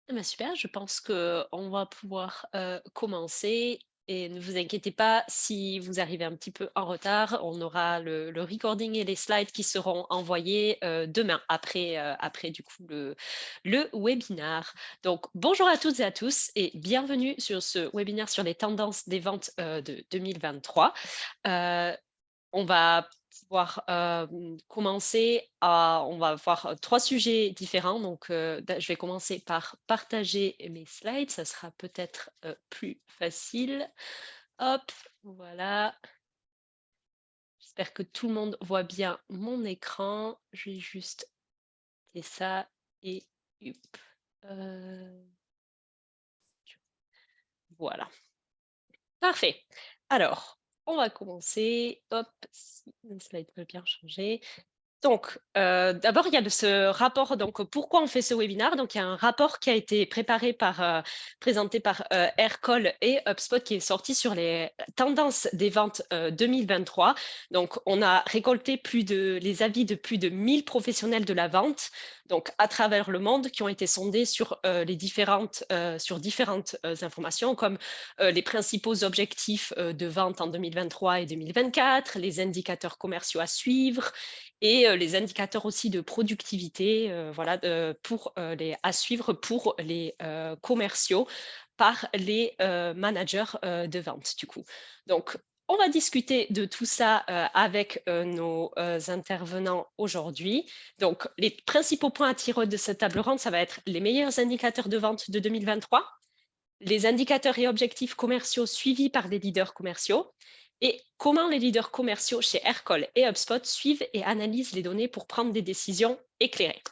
Eh ben, super, je pense qu'on va pouvoir commencer et ne vous inquiétez pas si vous arrivez un petit peu en retard, on aura le recording et les slides qui seront envoyés demain après du coup le webinaire. Donc bonjour à toutes et à tous et bienvenue sur ce webinaire sur les tendances des ventes de 2023. Euh, on va pouvoir commencer on va voir trois sujets différents. Donc, je vais commencer par partager mes slides. Ça sera peut-être plus facile. Hop, voilà. J'espère que tout le monde voit bien mon écran. Je vais juste faire ça et hop. Euh, voilà. Parfait. Alors, on va commencer. Hop, si le slide veut bien changer. Donc, d'abord, il y a ce rapport. Donc, pourquoi on fait ce webinaire? Donc, il y a un rapport qui a été présenté par Aircall et HubSpot qui est sorti sur les tendances des ventes 2023. Donc, on a récolté les avis de plus de 1000 professionnels de la vente, donc à travers le monde, qui ont été sondés sur différentes informations, comme les principaux objectifs de vente en 2023 et 2024, les indicateurs commerciaux à suivre et les indicateurs aussi de productivité voilà, à suivre pour les commerciaux par les managers de vente, du coup. Donc, on va discuter de tout ça avec nos intervenants aujourd'hui. Donc, les principaux points à tirer de cette table ronde, ça va être les meilleurs indicateurs de vente de 2023, les indicateurs et objectifs commerciaux suivis par les leaders commerciaux et comment les leaders commerciaux chez Aircall et HubSpot suivent et analysent les données pour prendre des décisions éclairées.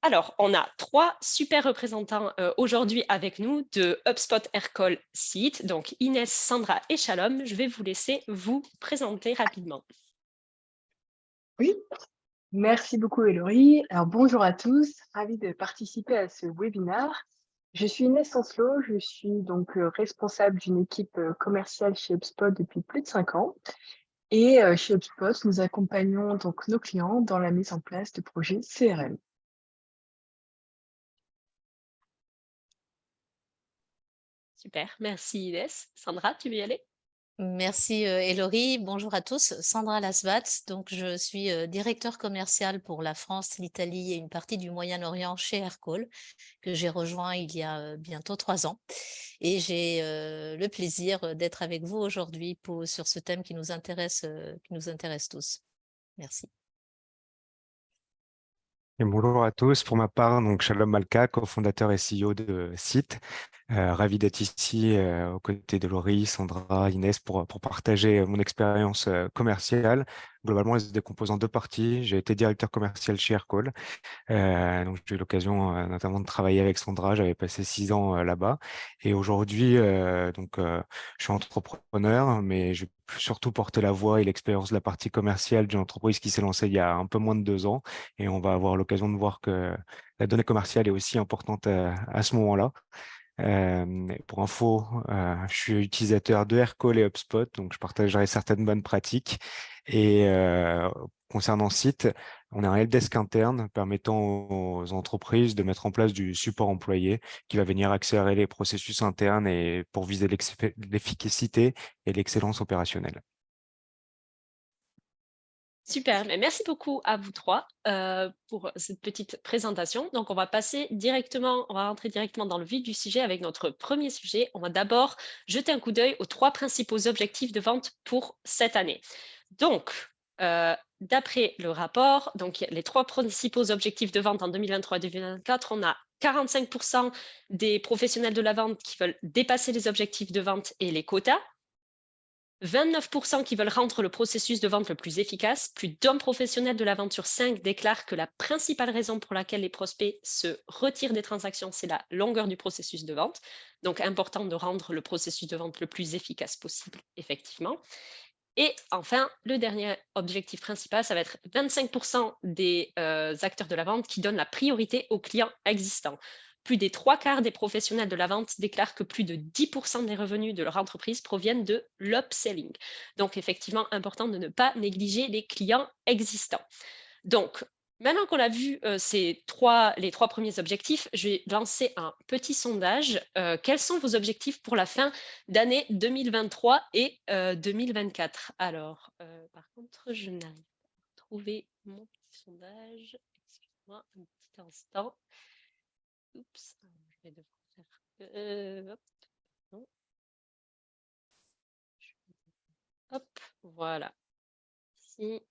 Alors, on a trois super représentants aujourd'hui avec nous de HubSpot Aircall Site, donc Inès, Sandra et Shalom. Je vais vous laisser vous présenter rapidement. Oui, merci beaucoup Héloïse. Alors bonjour à tous, ravie de participer à ce webinaire. Je suis Inès Sancelot, je suis donc responsable d'une équipe commerciale chez HubSpot depuis plus de 5 ans. Et chez HubSpot, nous accompagnons donc nos clients dans la mise en place de projets CRM. Super, merci Inès. Sandra, tu veux y aller? Merci Elori, bonjour à tous. Sandra Lasvat, donc je suis directeur commercial pour la France, l'Italie et une partie du Moyen-Orient chez Aircall, que j'ai rejoint il y a bientôt 3 ans. Et j'ai le plaisir d'être avec vous aujourd'hui sur ce thème qui nous intéresse tous. Merci. Et bonjour à tous. Pour ma part, donc Shalom Malka, cofondateur et CEO de Site. Ravi d'être ici aux côtés de Laurie, Sandra, Inès pour partager mon expérience commerciale. Globalement, elle se décompose en deux parties. J'ai été directeur commercial chez Aircall. Donc, j'ai eu l'occasion notamment de travailler avec Sandra. J'avais passé 6 ans là-bas. Et aujourd'hui, je suis entrepreneur, mais je vais surtout porter la voix et l'expérience de la partie commerciale d'une entreprise qui s'est lancée il y a un peu moins de 2 ans. Et on va avoir l'occasion de voir que la donnée commerciale est aussi importante à ce moment-là. Pour info, je suis utilisateur de Aircall et HubSpot, donc je partagerai certaines bonnes pratiques. Et concernant Site, on a un helpdesk interne permettant aux entreprises de mettre en place du support employé qui va venir accélérer les processus internes et pour viser l'efficacité et l'excellence opérationnelle. Super, mais merci beaucoup à vous trois pour cette petite présentation. Donc, on va rentrer directement dans le vif du sujet avec notre premier sujet. On va d'abord jeter un coup d'œil aux trois principaux objectifs de vente pour cette année. Donc, d'après le rapport, donc les trois principaux objectifs de vente en 2023-2024, on a 45% des professionnels de la vente qui veulent dépasser les objectifs de vente et les quotas. 29% qui veulent rendre le processus de vente le plus efficace. Plus d'un professionnel de la vente sur 5 déclare que la principale raison pour laquelle les prospects se retirent des transactions, c'est la longueur du processus de vente. Donc, important de rendre le processus de vente le plus efficace possible, effectivement. Et enfin, le dernier objectif principal, ça va être 25% des acteurs de la vente qui donnent la priorité aux clients existants. Plus des 3/4 des professionnels de la vente déclarent que plus de 10% des revenus de leur entreprise proviennent de l'upselling. Donc, effectivement, important de ne pas négliger les clients existants. Donc, Maintenant qu'on a vu les trois premiers objectifs, je vais lancer un petit sondage. Quels sont vos objectifs pour la fin d'année 2023 et 2024? Alors, par contre, je n'arrive pas à trouver mon petit sondage. Excuse-moi un petit instant. Oups, je vais devoir faire. Hop, non. Hop, voilà. Ici.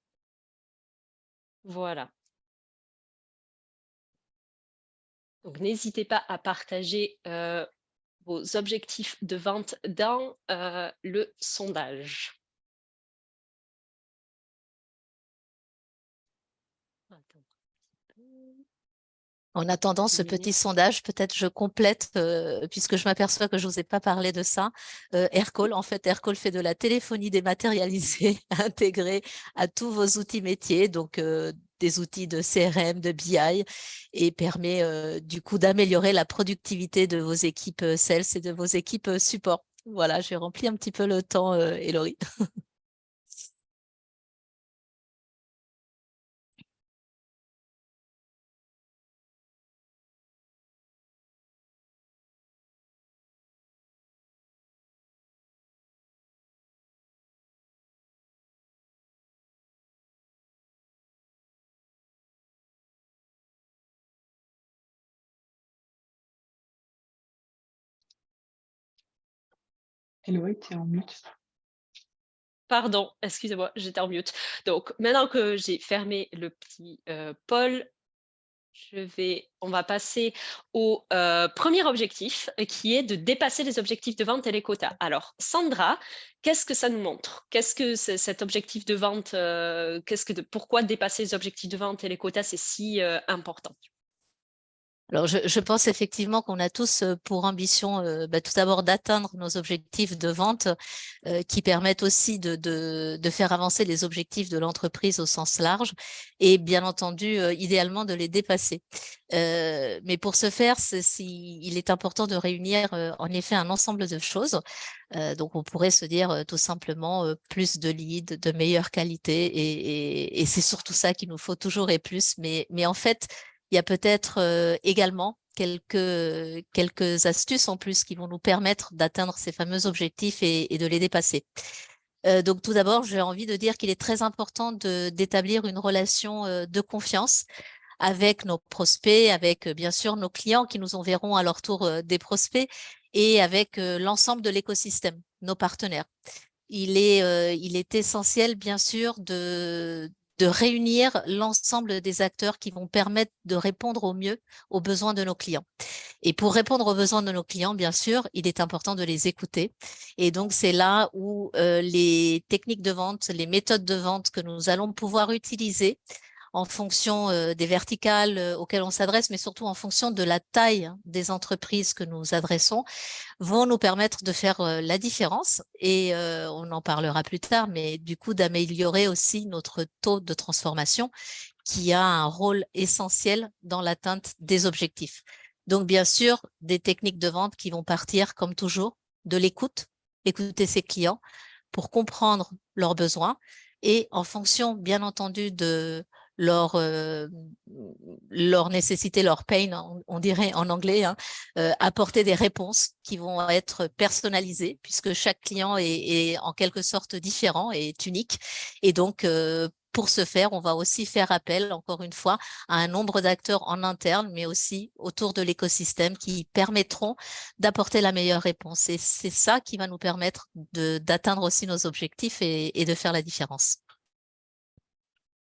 Voilà. Donc, n'hésitez pas à partager vos objectifs de vente dans le sondage. Attends un petit peu. En attendant ce petit sondage, peut-être je complète, puisque je m'aperçois que je ne vous ai pas parlé de ça. Aircall, en fait, Aircall fait de la téléphonie dématérialisée intégrée à tous vos outils métiers, donc des outils de CRM, de BI, et permet du coup d'améliorer la productivité de vos équipes sales et de vos équipes support. Voilà, j'ai rempli un petit peu le temps, Héloï. Héloï, tu es en mute. Pardon, excusez-moi, j'étais en mute. Donc, maintenant que j'ai fermé le petit poll, on va passer au premier objectif qui est de dépasser les objectifs de vente et les quotas. Alors, Sandra, qu'est-ce que ça nous montre? Qu'est-ce que cet objectif de vente, pourquoi dépasser les objectifs de vente et les quotas, c'est si important? Alors, je pense effectivement qu'on a tous pour ambition tout d'abord d'atteindre nos objectifs de vente qui permettent aussi de faire avancer les objectifs de l'entreprise au sens large et bien entendu, idéalement, de les dépasser. Mais pour ce faire, il est important de réunir en effet un ensemble de choses. Donc, on pourrait se dire tout simplement plus de leads, de meilleure qualité et c'est surtout ça qu'il nous faut toujours et plus. Mais en fait, il y a peut-être également quelques astuces en plus qui vont nous permettre d'atteindre ces fameux objectifs et de les dépasser. Donc tout d'abord, j'ai envie de dire qu'il est très important d'établir une relation de confiance avec nos prospects, avec bien sûr nos clients qui nous enverront à leur tour des prospects et avec l'ensemble de l'écosystème, nos partenaires. Il est essentiel, bien sûr, de réunir l'ensemble des acteurs qui vont permettre de répondre au mieux aux besoins de nos clients. Et pour répondre aux besoins de nos clients, bien sûr, il est important de les écouter. Et donc, c'est là où les techniques de vente, les méthodes de vente que nous allons pouvoir utiliser en fonction des verticales auxquelles on s'adresse, mais surtout en fonction de la taille des entreprises que nous adressons, vont nous permettre de faire la différence et on en parlera plus tard, mais du coup d'améliorer aussi notre taux de transformation qui a un rôle essentiel dans l'atteinte des objectifs. Donc bien sûr, des techniques de vente qui vont partir comme toujours de l'écoute, écouter ses clients pour comprendre leurs besoins et en fonction bien entendu de leur nécessité, leur pain, on dirait en anglais, hein, apporter des réponses qui vont être personnalisées puisque chaque client est en quelque sorte différent et est unique. Et donc, pour ce faire, on va aussi faire appel, encore une fois, à un nombre d'acteurs en interne, mais aussi autour de l'écosystème qui permettront d'apporter la meilleure réponse. Et c'est ça qui va nous permettre d'atteindre aussi nos objectifs et de faire la différence.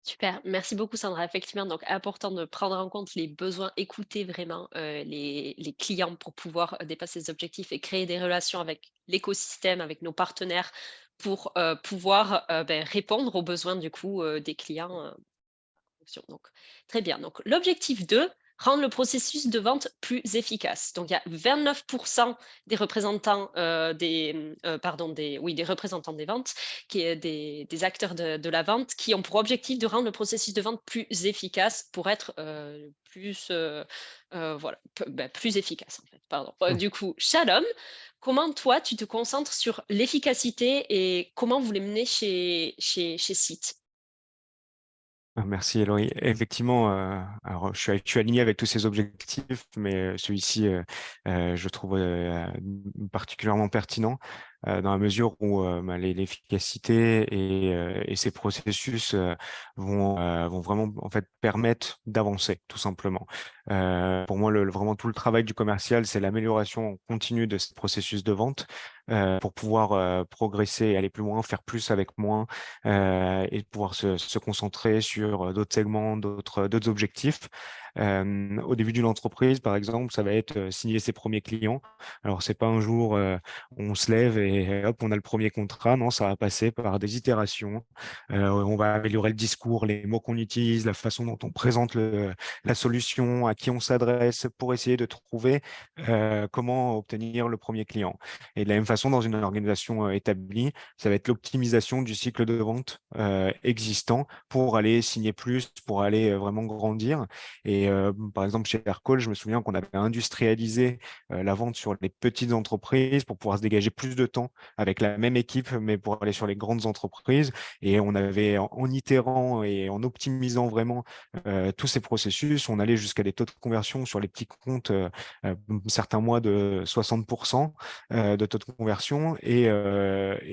Super, merci beaucoup Sandra. Effectivement, donc important de prendre en compte les besoins, écouter vraiment les clients pour pouvoir dépasser les objectifs et créer des relations avec l'écosystème, avec nos partenaires pour pouvoir répondre aux besoins du coup des clients. Donc, très bien. Donc, l'objectif 2, rendre le processus de vente plus efficace. Donc, il y a 29% des représentants des représentants des ventes, des acteurs de la vente, qui ont pour objectif de rendre le processus de vente plus efficace pour être plus efficace en fait. Pardon. Du coup, Shalom, comment toi tu te concentres sur l'efficacité et comment vous les menez chez Site? Merci Eloï. Effectivement, alors je suis aligné avec tous ces objectifs, mais celui-ci, je trouve particulièrement pertinent dans la mesure où l'efficacité et ces processus vont vraiment en fait permettre d'avancer, tout simplement. Pour moi, vraiment tout le travail du commercial, c'est l'amélioration continue de ce processus de vente pour pouvoir progresser, aller plus loin, faire plus avec moins et pouvoir se concentrer sur d'autres segments, d'autres objectifs. Au début d'une entreprise, par exemple, ça va être signer ses premiers clients. Alors, c'est pas un jour on se lève et hop, on a le premier contrat. Non, ça va passer par des itérations. On va améliorer le discours, les mots qu'on utilise, la façon dont on présente la solution, à qui on s'adresse pour essayer de trouver comment obtenir le premier client. Et de la même façon, dans une organisation établie, ça va être l'optimisation du cycle de vente existant pour aller signer plus, pour aller vraiment grandir. Et par exemple, chez Aircall, je me souviens qu'on avait industrialisé la vente sur les petites entreprises pour pouvoir se dégager plus de temps avec la même équipe, mais pour aller sur les grandes entreprises. Et on avait, en itérant et en optimisant vraiment tous ces processus, on allait jusqu'à des taux de conversion sur les petits comptes, certains mois de 60% de taux de conversion. Et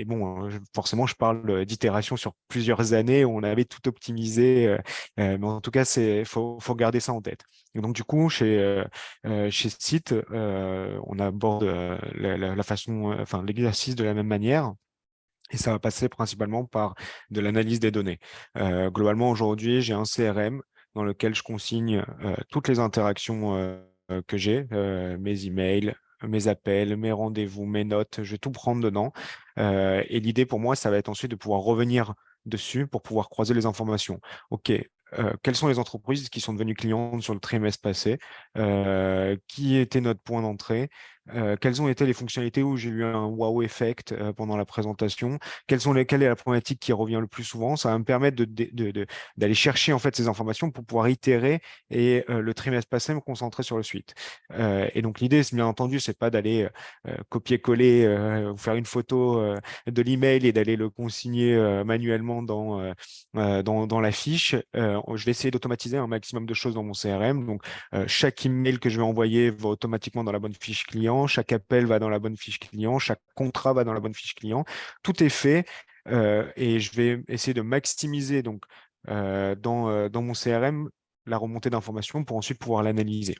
bon, forcément, je parle d'itération sur plusieurs années où on avait tout optimisé. Mais en tout cas, faut garder ça en tête. Et donc, du coup, chez Site, on aborde la façon, enfin, l'exercice de la même manière. Et ça va passer principalement par de l'analyse des données. Globalement, aujourd'hui, j'ai un CRM dans lequel je consigne toutes les interactions que j'ai, mes emails, mes appels, mes rendez-vous, mes notes, je vais tout prendre dedans. Et l'idée pour moi, ça va être ensuite de pouvoir revenir dessus pour pouvoir croiser les informations. OK. Quelles sont les entreprises qui sont devenues clientes sur le trimestre passé? Qui était notre point d'entrée? Quelles ont été les fonctionnalités où j'ai eu un wow effect pendant la présentation? Quelle est la problématique qui revient le plus souvent? Ça va me permettre d'aller chercher en fait ces informations pour pouvoir itérer et le trimestre passé me concentrer sur le suite. Et donc l'idée, bien entendu, c'est pas d'aller copier-coller ou faire une photo de l'email et d'aller le consigner manuellement dans la fiche. Je vais essayer d'automatiser un maximum de choses dans mon CRM. Donc chaque email que je vais envoyer va automatiquement dans la bonne fiche client, chaque appel va dans la bonne fiche client, chaque contrat va dans la bonne fiche client. Tout est fait et je vais essayer de maximiser donc dans mon CRM la remontée d'informations pour ensuite pouvoir l'analyser.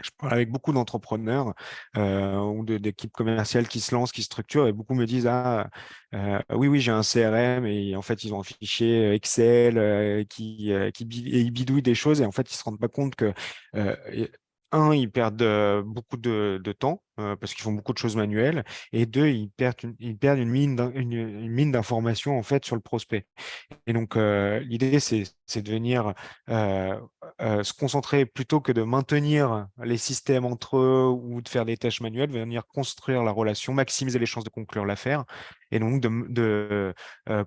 Je parle avec beaucoup d'entrepreneurs ou d'équipes commerciales qui se lancent, qui structurent, et beaucoup me disent oui, oui, j'ai un CRM, et en fait, ils ont un fichier Excel et ils bidouillent des choses, et en fait, ils se rendent pas compte que euh, ils perdent beaucoup de temps parce qu'ils font beaucoup de choses manuelles, et deux, ils perdent une mine d'informations en fait sur le prospect. Et donc, l'idée, c'est de venir se concentrer plutôt que de maintenir les systèmes entre eux ou de faire des tâches manuelles, venir construire la relation, maximiser les chances de conclure l'affaire. Et donc,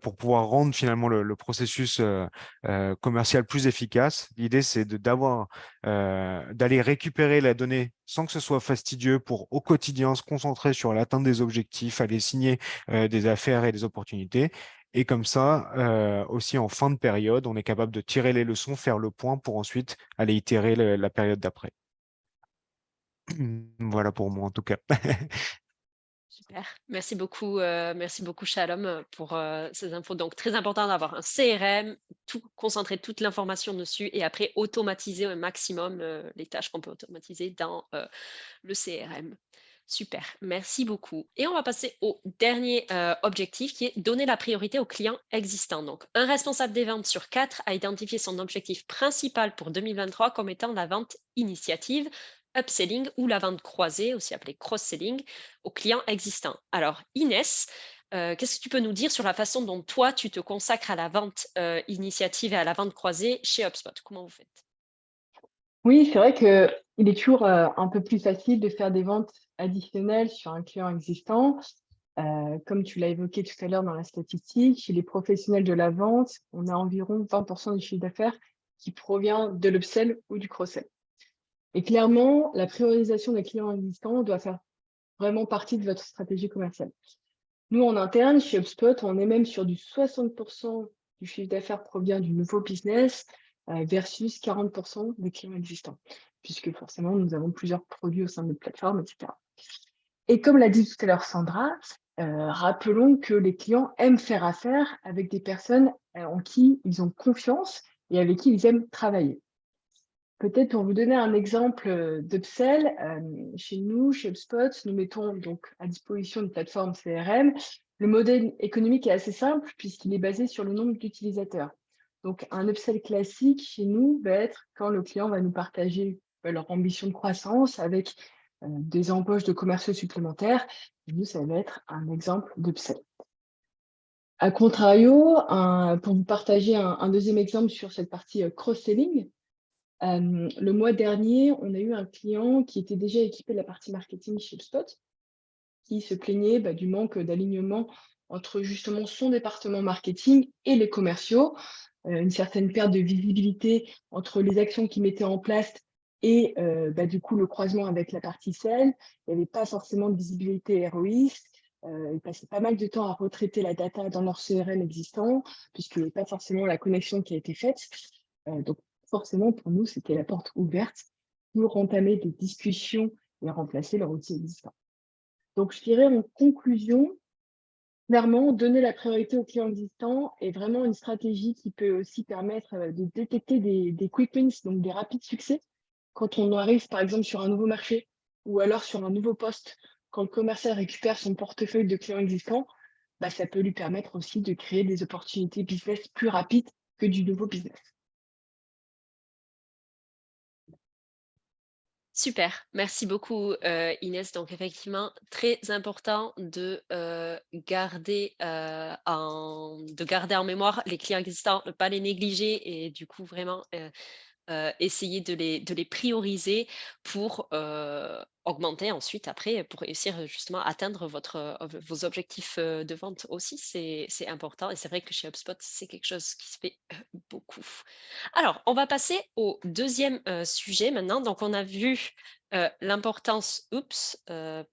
pour pouvoir rendre finalement le processus commercial plus efficace, l'idée, c'est d'aller récupérer la donnée sans que ce soit fastidieux pour au quotidien se concentrer sur l'atteinte des objectifs, aller signer des affaires et des opportunités. Et comme ça, aussi en fin de période, on est capable de tirer les leçons, faire le point pour ensuite aller itérer la période d'après. Voilà pour moi en tout cas. Super. Merci beaucoup Shalom pour ces infos. Donc, très important d'avoir un CRM, concentrer toute l'information dessus et après automatiser un maximum les tâches qu'on peut automatiser dans le CRM. Super, merci beaucoup. Et on va passer au dernier objectif qui est donner la priorité aux clients existants. Donc, un responsable des ventes sur 4 a identifié son objectif principal pour 2023 comme étant la vente initiative, upselling ou la vente croisée, aussi appelée cross-selling, aux clients existants. Alors, Inès, qu'est-ce que tu peux nous dire sur la façon dont toi, tu te consacres à la vente initiative et à la vente croisée chez HubSpot? Comment vous faites? Oui, c'est vrai qu'il est toujours un peu plus facile de faire des ventes additionnelles sur un client existant. Comme tu l'as évoqué tout à l'heure dans la statistique, chez les professionnels de la vente, on a environ 20% du chiffre d'affaires qui provient de l'upsell ou du cross-sell. Et clairement, la priorisation des clients existants doit faire vraiment partie de votre stratégie commerciale. Nous, en interne, chez HubSpot, on est même sur du 60% du chiffre d'affaires provient du nouveau business versus 40% des clients existants, puisque forcément, nous avons plusieurs produits au sein de notre plateforme, etc. Et comme l'a dit tout à l'heure Sandra, rappelons que les clients aiment faire affaire avec des personnes en qui ils ont confiance et avec qui ils aiment travailler. Peut-être pour vous donner un exemple d'upsell, chez nous, chez HubSpot, nous mettons donc à disposition une plateforme CRM. Le modèle économique est assez simple puisqu'il est basé sur le nombre d'utilisateurs. Donc, un upsell classique chez nous va être quand le client va nous partager leur ambition de croissance avec des embauches de commerciaux supplémentaires. Et nous, ça va être un exemple d'upsell. A contrario, pour vous partager un deuxième exemple sur cette partie cross-selling, le mois dernier, on a eu un client qui était déjà équipé de la partie marketing chez HubSpot, qui se plaignait du manque d'alignement entre justement son département marketing et les commerciaux, une certaine perte de visibilité entre les actions qu'il mettait en place et du coup le croisement avec la partie sales. Il n'y avait pas forcément de visibilité héroïste. Ils passaient pas mal de temps à retraiter la data dans leur CRM existant, puisqu'il n'y avait pas forcément la connexion qui a été faite. Donc, forcément, pour nous, c'était la porte ouverte pour entamer des discussions et remplacer leur outil existant. Donc, je dirais en conclusion, clairement, donner la priorité aux clients existants est vraiment une stratégie qui peut aussi permettre de détecter des quick wins, donc des rapides succès, quand on arrive par exemple sur un nouveau marché ou alors sur un nouveau poste, quand le commercial récupère son portefeuille de clients existants, ça peut lui permettre aussi de créer des opportunités business plus rapides que du nouveau business. Super, merci beaucoup Inès. Donc effectivement, très important de garder en mémoire les clients existants, ne pas les négliger et du coup vraiment essayer de les prioriser pour augmenter ensuite après, pour réussir justement à atteindre vos objectifs de vente aussi, c'est important. Et c'est vrai que chez HubSpot, c'est quelque chose qui se fait beaucoup. Alors, on va passer au deuxième sujet maintenant. Donc, on a vu l'importance, de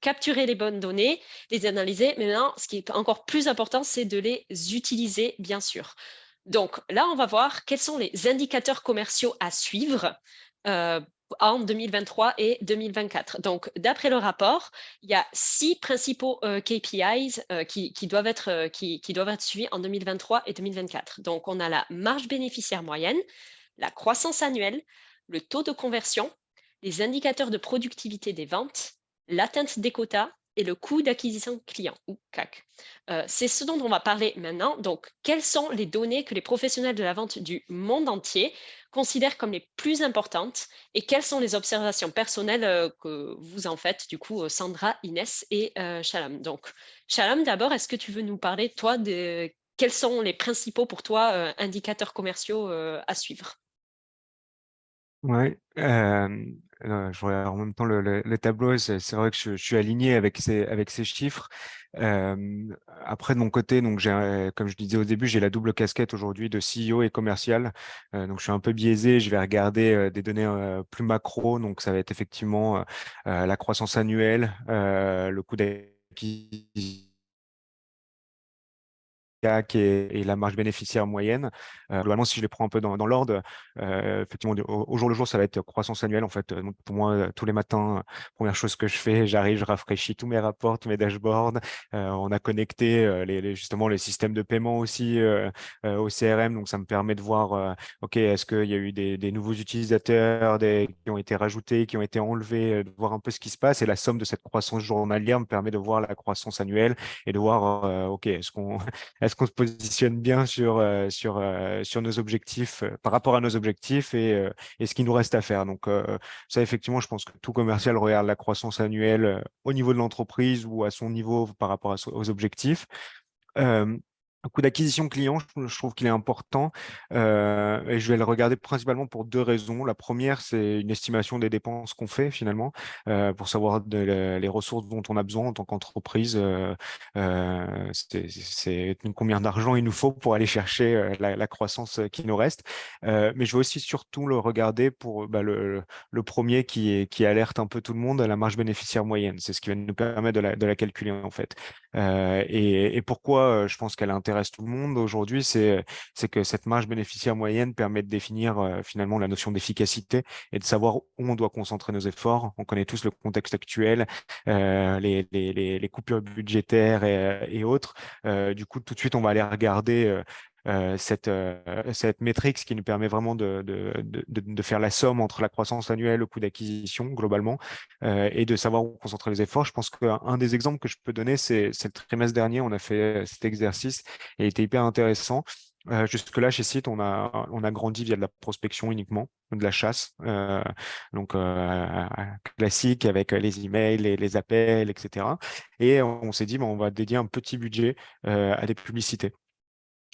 capturer les bonnes données, les analyser. Mais maintenant, ce qui est encore plus important, c'est de les utiliser, bien sûr. Donc là, on va voir quels sont les indicateurs commerciaux à suivre en 2023 et 2024. Donc, d'après le rapport, il y a 6 principaux KPIs qui doivent être suivis en 2023 et 2024. Donc, on a la marge bénéficiaire moyenne, la croissance annuelle, le taux de conversion, les indicateurs de productivité des ventes, l'atteinte des quotas et le coût d'acquisition client, ou CAC. C'est ce dont on va parler maintenant. Donc, quelles sont les données que les professionnels de la vente du monde entier considèrent comme les plus importantes et quelles sont les observations personnelles que vous en faites, du coup, Sandra, Inès et Shalom. Donc, Shalom, d'abord, est-ce que tu veux nous parler, toi, de quels sont les principaux pour toi indicateurs commerciaux à suivre? Ouais, je regarde en même temps le tableau, c'est vrai que je suis aligné avec ces chiffres. Après, de mon côté, donc comme je disais au début, j'ai la double casquette aujourd'hui de CEO et commercial. Donc, je suis un peu biaisé. Je vais regarder des données plus macro. Donc, ça va être effectivement la croissance annuelle, le coût d'acquisition CAC et la marge bénéficiaire moyenne. Globalement, si je les prends un peu dans l'ordre, effectivement, au jour le jour, ça va être croissance annuelle. En fait, donc pour moi, tous les matins, première chose que je fais, j'arrive, je rafraîchis tous mes rapports, tous mes dashboards. On a connecté justement les systèmes de paiement aussi au CRM. Donc, ça me permet de voir, OK, est-ce qu'il y a eu des nouveaux utilisateurs qui ont été rajoutés, qui ont été enlevés, de voir un peu ce qui se passe. Et la somme de cette croissance journalière me permet de voir la croissance annuelle et de voir, OK, est-ce qu'on se positionne bien sur nos objectifs, par rapport à nos objectifs et ce qu'il nous reste à faire. Donc, ça, effectivement, je pense que tout commercial regarde la croissance annuelle au niveau de l'entreprise ou à son niveau par rapport aux objectifs. Un coût d'acquisition client, je trouve qu'il est important et je vais le regarder principalement pour 2 raisons. La première, c'est une estimation des dépenses qu'on fait finalement pour savoir les ressources dont on a besoin en tant qu'entreprise. C'est combien d'argent il nous faut pour aller chercher la croissance qui nous reste. Mais je vais aussi surtout le regarder pour le premier qui alerte un peu tout le monde, la marge bénéficiaire moyenne. C'est ce qui va nous permettre de la calculer en fait. Et pourquoi je pense qu'elle est intéressante intéresse tout le monde aujourd'hui, c'est que cette marge bénéficiaire moyenne permet de définir finalement la notion d'efficacité et de savoir où on doit concentrer nos efforts. On connaît tous le contexte actuel, les coupures budgétaires et autres. Du coup, tout de suite, on va aller regarder cette métrique qui nous permet vraiment de faire la somme entre la croissance annuelle, le coût d'acquisition globalement, et de savoir où concentrer les efforts. Je pense qu'un des exemples que je peux donner, c'est le trimestre dernier, on a fait cet exercice et il était hyper intéressant. Jusque-là, chez Site, on a grandi via de la prospection uniquement, de la chasse, classique avec les emails, les appels, etc. Et on s'est dit, on va dédier un petit budget à des publicités.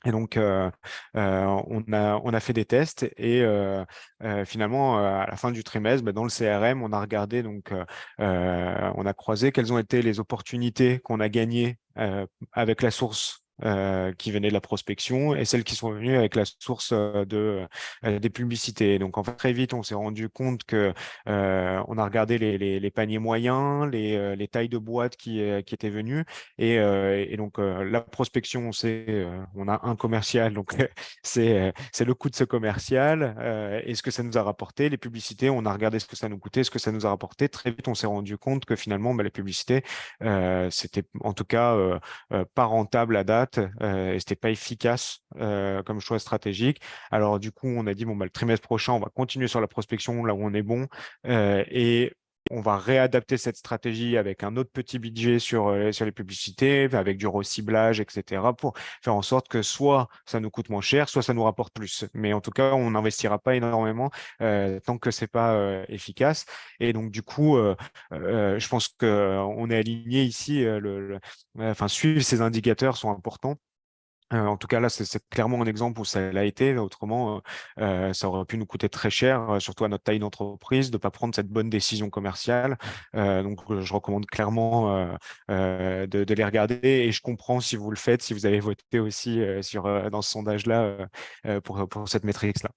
Et donc, on a fait des tests et finalement, à la fin du trimestre, dans le CRM, on a regardé, donc, on a croisé quelles ont été les opportunités qu'on a gagnées avec la source qui venait de la prospection et celles qui sont venues avec la source des publicités. Donc, en fait, très vite, on s'est rendu compte que on a regardé les paniers moyens, les tailles de boîtes qui étaient venues et donc, la prospection, on a un commercial, donc c'est le coût de ce commercial et ce que ça nous a rapporté. Les publicités, on a regardé ce que ça nous coûtait, ce que ça nous a rapporté. Très vite, on s'est rendu compte que finalement, les publicités, c'était en tout cas pas rentable à date et c'était pas efficace comme choix stratégique. Alors du coup, on a dit, le trimestre prochain, on va continuer sur la prospection là où on est bon et on va réadapter cette stratégie avec un autre petit budget sur les publicités, avec du reciblage, etc., pour faire en sorte que soit ça nous coûte moins cher, soit ça nous rapporte plus. Mais en tout cas, on n'investira pas énormément tant que c'est pas efficace. Et donc, du coup, je pense qu'on est aligné ici. Suivre ces indicateurs sont importants. En tout cas, là, c'est clairement un exemple où ça l'a été. Autrement, ça aurait pu nous coûter très cher, surtout à notre taille d'entreprise, de ne pas prendre cette bonne décision commerciale. Donc, je recommande clairement de les regarder. Et je comprends si vous le faites, si vous avez voté aussi dans ce sondage-là pour cette métrique-là.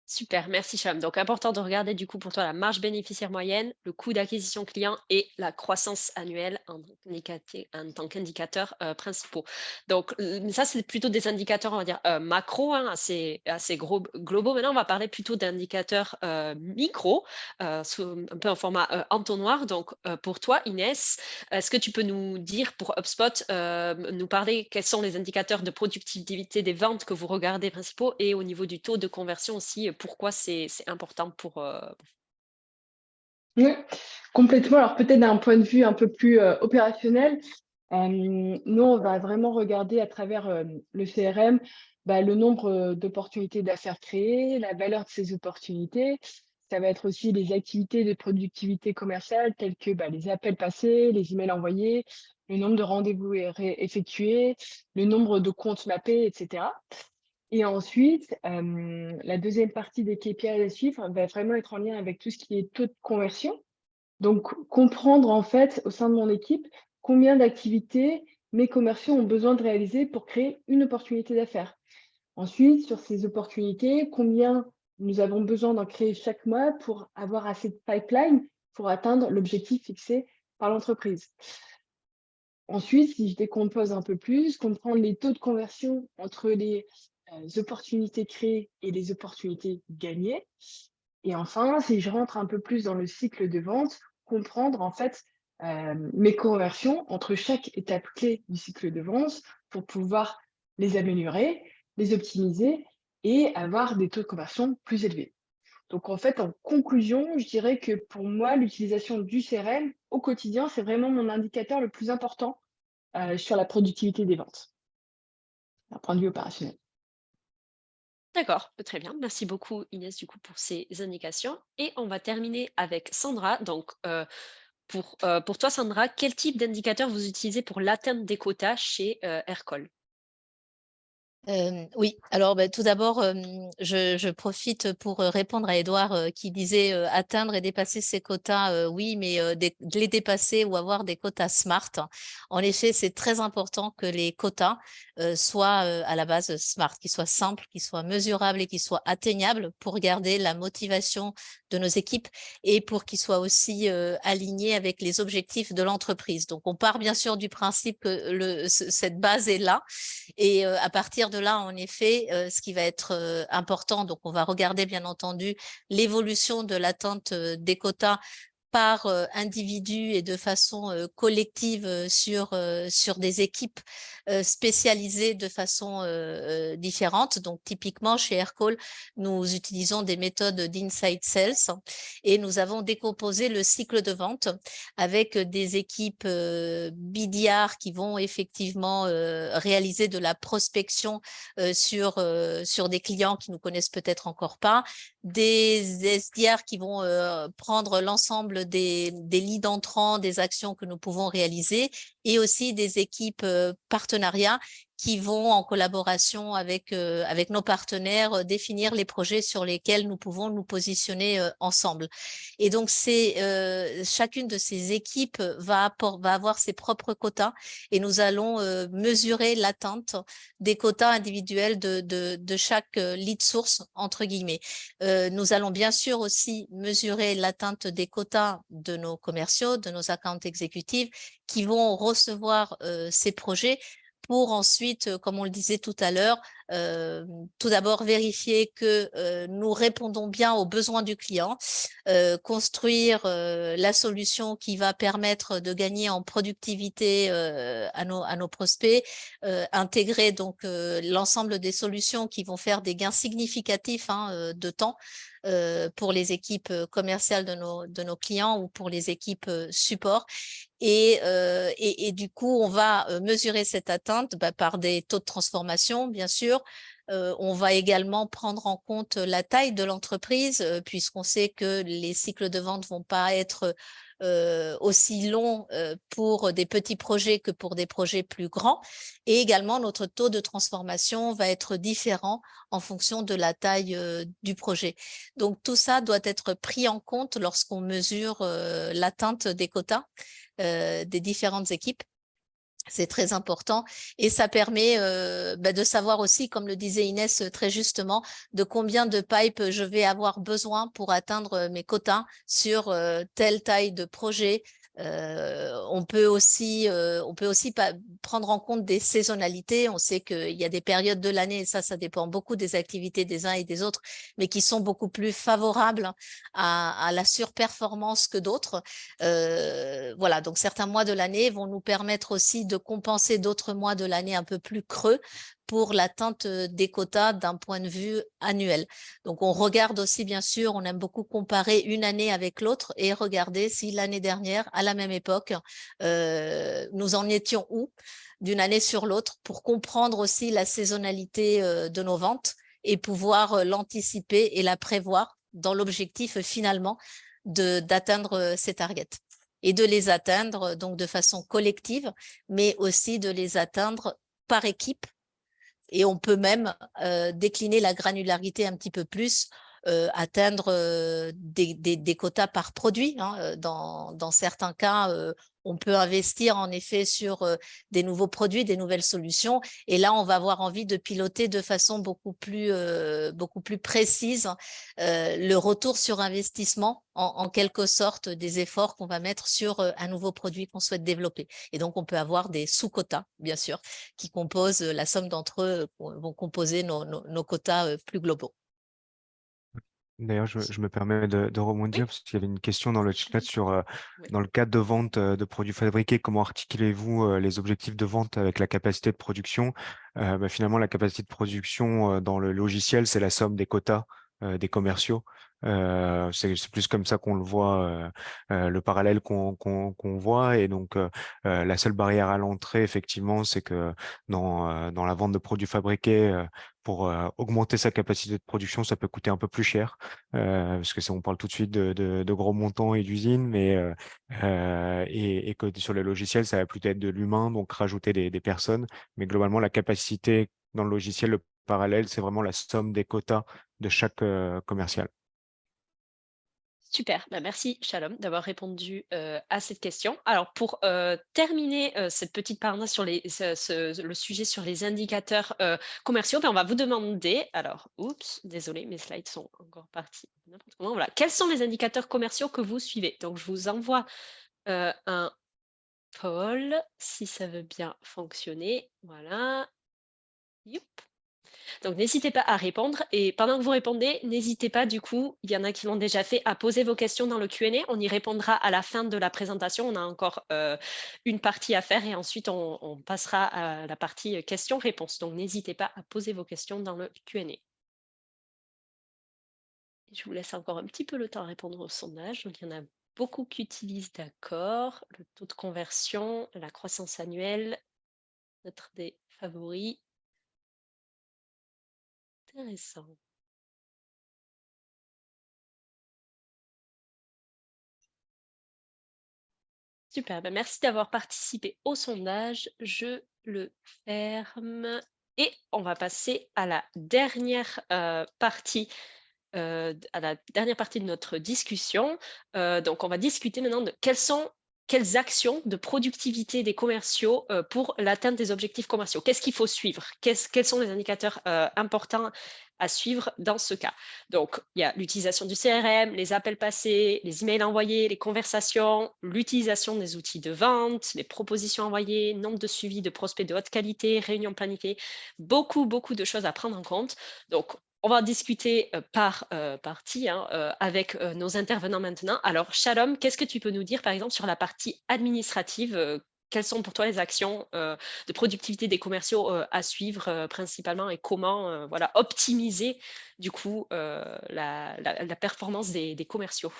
Super, merci Cham. Donc, important de regarder du coup pour toi la marge bénéficiaire moyenne, le coût d'acquisition client et la croissance annuelle en tant qu'indicateurs principaux. Donc, ça, c'est plutôt des indicateurs, on va dire, macro, assez globaux. Maintenant, on va parler plutôt d'indicateurs micro, un peu en format entonnoir. Donc, pour toi, Inès, est-ce que tu peux nous dire pour HubSpot, nous parler quels sont les indicateurs de productivité des ventes que vous regardez principaux et au niveau du taux de conversion aussi, pourquoi c'est important pour Oui, complètement. Alors peut-être d'un point de vue un peu plus opérationnel, nous, on va vraiment regarder à travers le CRM le nombre d'opportunités d'affaires créées, la valeur de ces opportunités. Ça va être aussi les activités de productivité commerciale telles que les appels passés, les emails envoyés, le nombre de rendez-vous effectués, le nombre de comptes mappés, etc. Et ensuite, la deuxième partie des KPI à suivre va vraiment être en lien avec tout ce qui est taux de conversion. Donc, comprendre en fait au sein de mon équipe combien d'activités mes commerciaux ont besoin de réaliser pour créer une opportunité d'affaires. Ensuite, sur ces opportunités, combien nous avons besoin d'en créer chaque mois pour avoir assez de pipeline pour atteindre l'objectif fixé par l'entreprise. Ensuite, si je décompose un peu plus, comprendre les taux de conversion entre les opportunités créées et les opportunités gagnées. Et enfin, si je rentre un peu plus dans le cycle de vente, comprendre en fait mes conversions entre chaque étape clé du cycle de vente pour pouvoir les améliorer, les optimiser et avoir des taux de conversion plus élevés. Donc en fait, en conclusion, je dirais que pour moi, l'utilisation du CRM au quotidien, c'est vraiment mon indicateur le plus important sur la productivité des ventes, d'un point de vue opérationnel. D'accord, très bien. Merci beaucoup Inès du coup pour ces indications et on va terminer avec Sandra. Donc, pour toi Sandra, quel type d'indicateur vous utilisez pour l'atteinte des quotas chez Aircall? Oui, alors tout d'abord, je profite pour répondre à Édouard qui disait atteindre et dépasser ses quotas, oui, mais les dépasser ou avoir des quotas SMART. En effet, c'est très important que les quotas soient à la base SMART, qu'ils soient simples, qu'ils soient mesurables et qu'ils soient atteignables pour garder la motivation de nos équipes et pour qu'ils soient aussi alignés avec les objectifs de l'entreprise. Donc, on part bien sûr du principe que cette base est là. Et à partir de là, en effet, ce qui va être important, donc on va regarder bien entendu l'évolution de l'atteinte des quotas par individu et de façon collective sur des équipes spécialisées de façon différente. Donc, typiquement, chez Aircall, nous utilisons des méthodes d'inside sales et nous avons décomposé le cycle de vente avec des équipes BDR qui vont effectivement réaliser de la prospection sur des clients qui ne nous connaissent peut-être encore pas, des SDR qui vont prendre l'ensemble des leads entrants, des actions que nous pouvons réaliser et aussi des équipes partenariats qui vont en collaboration avec nos partenaires définir les projets sur lesquels nous pouvons nous positionner ensemble. Et donc, chacune de ces équipes va avoir ses propres quotas et nous allons mesurer l'atteinte des quotas individuels de chaque lead source, entre guillemets. Nous allons bien sûr aussi mesurer l'atteinte des quotas de nos commerciaux, de nos account exécutives qui vont recevoir ces projets pour ensuite, comme on le disait tout à l'heure, tout d'abord vérifier que nous répondons bien aux besoins du client, construire la solution qui va permettre de gagner en productivité à nos prospects, intégrer donc l'ensemble des solutions qui vont faire des gains significatifs de temps pour les équipes commerciales de nos clients ou pour les équipes support. Et du coup, on va mesurer cette atteinte par des taux de transformation, bien sûr. On va également prendre en compte la taille de l'entreprise, puisqu'on sait que les cycles de vente vont pas être aussi longs pour des petits projets que pour des projets plus grands. Et également, notre taux de transformation va être différent en fonction de la taille du projet. Donc, tout ça doit être pris en compte lorsqu'on mesure l'atteinte des quotas des différentes équipes. C'est très important et ça permet de savoir aussi, comme le disait Inès très justement, de combien de pipes je vais avoir besoin pour atteindre mes quotas sur telle taille de projet. On peut aussi prendre en compte des saisonnalités. On sait qu'il y a des périodes de l'année, et ça dépend beaucoup des activités des uns et des autres, mais qui sont beaucoup plus favorables à la surperformance que d'autres. Voilà, donc certains mois de l'année vont nous permettre aussi de compenser d'autres mois de l'année un peu plus creux pour l'atteinte des quotas d'un point de vue annuel. Donc, on regarde aussi, bien sûr, on aime beaucoup comparer une année avec l'autre et regarder si l'année dernière, à la même époque, nous en étions où d'une année sur l'autre pour comprendre aussi la saisonnalité de nos ventes et pouvoir l'anticiper et la prévoir dans l'objectif finalement d'atteindre ces targets et de les atteindre donc de façon collective, mais aussi de les atteindre par équipe. Et on peut même décliner la granularité un petit peu plus, atteindre des quotas par produit. Dans certains cas, on peut investir en effet sur des nouveaux produits, des nouvelles solutions. Et là, on va avoir envie de piloter de façon beaucoup plus précise le retour sur investissement, en quelque sorte, des efforts qu'on va mettre sur un nouveau produit qu'on souhaite développer. Et donc, on peut avoir des sous-quotas, bien sûr, qui composent la somme d'entre eux, vont composer nos quotas plus globaux. D'ailleurs, je me permets de rebondir Oui, parce qu'il y avait une question dans le chat sur, oui. dans le cadre de vente de produits fabriqués, comment articulez-vous les objectifs de vente avec la capacité de production? Finalement, la capacité de production dans le logiciel, c'est la somme des quotas des commerciaux. C'est plus comme ça qu'on le voit, le parallèle qu'on voit. Et donc, la seule barrière à l'entrée, effectivement, c'est que dans la vente de produits fabriqués, pour augmenter sa capacité de production, ça peut coûter un peu plus cher, parce que on parle tout de suite de gros montants et d'usines, mais et que sur les logiciels, ça va plutôt être de l'humain, donc rajouter des personnes. Mais globalement, la capacité dans le logiciel, le parallèle, c'est vraiment la somme des quotas de chaque commercial. Super, bah, merci Shalom d'avoir répondu à cette question. Alors pour terminer cette petite parenthèse sur le sujet sur les indicateurs commerciaux, ben, on va vous demander, alors, oups, désolé, mes slides sont encore partis n'importe comment. Voilà. Quels sont les indicateurs commerciaux que vous suivez? Donc je vous envoie un poll, si ça veut bien fonctionner. Voilà. Youp. Donc n'hésitez pas à répondre et pendant que vous répondez, n'hésitez pas du coup, il y en a qui l'ont déjà fait, à poser vos questions dans le Q&A. On y répondra à la fin de la présentation. On a encore une partie à faire et ensuite on passera à la partie questions-réponses. Donc n'hésitez pas à poser vos questions dans le Q&A. Je vous laisse encore un petit peu le temps à répondre au sondage. Donc il y en a beaucoup qui utilisent d'accord, le taux de conversion, la croissance annuelle, notre des favoris. Intéressant. Super, ben merci d'avoir participé au sondage. Je le ferme et on va passer à la dernière partie. À la dernière partie de notre discussion. Donc, on va discuter maintenant de quelles actions de productivité des commerciaux pour l'atteinte des objectifs commerciaux. Qu'est-ce qu'il faut suivre? Quels sont les indicateurs importants à suivre dans ce cas? Donc, il y a l'utilisation du CRM, les appels passés, les emails envoyés, les conversations, l'utilisation des outils de vente, les propositions envoyées, nombre de suivis de prospects de haute qualité, réunions planifiées, beaucoup, beaucoup de choses à prendre en compte. Donc, on va discuter par partie hein, avec nos intervenants maintenant. Alors, Shalom, qu'est-ce que tu peux nous dire, par exemple, sur la partie administrative? Quelles sont pour toi les actions de productivité des commerciaux à suivre principalement et comment voilà, optimiser du coup la performance des commerciaux?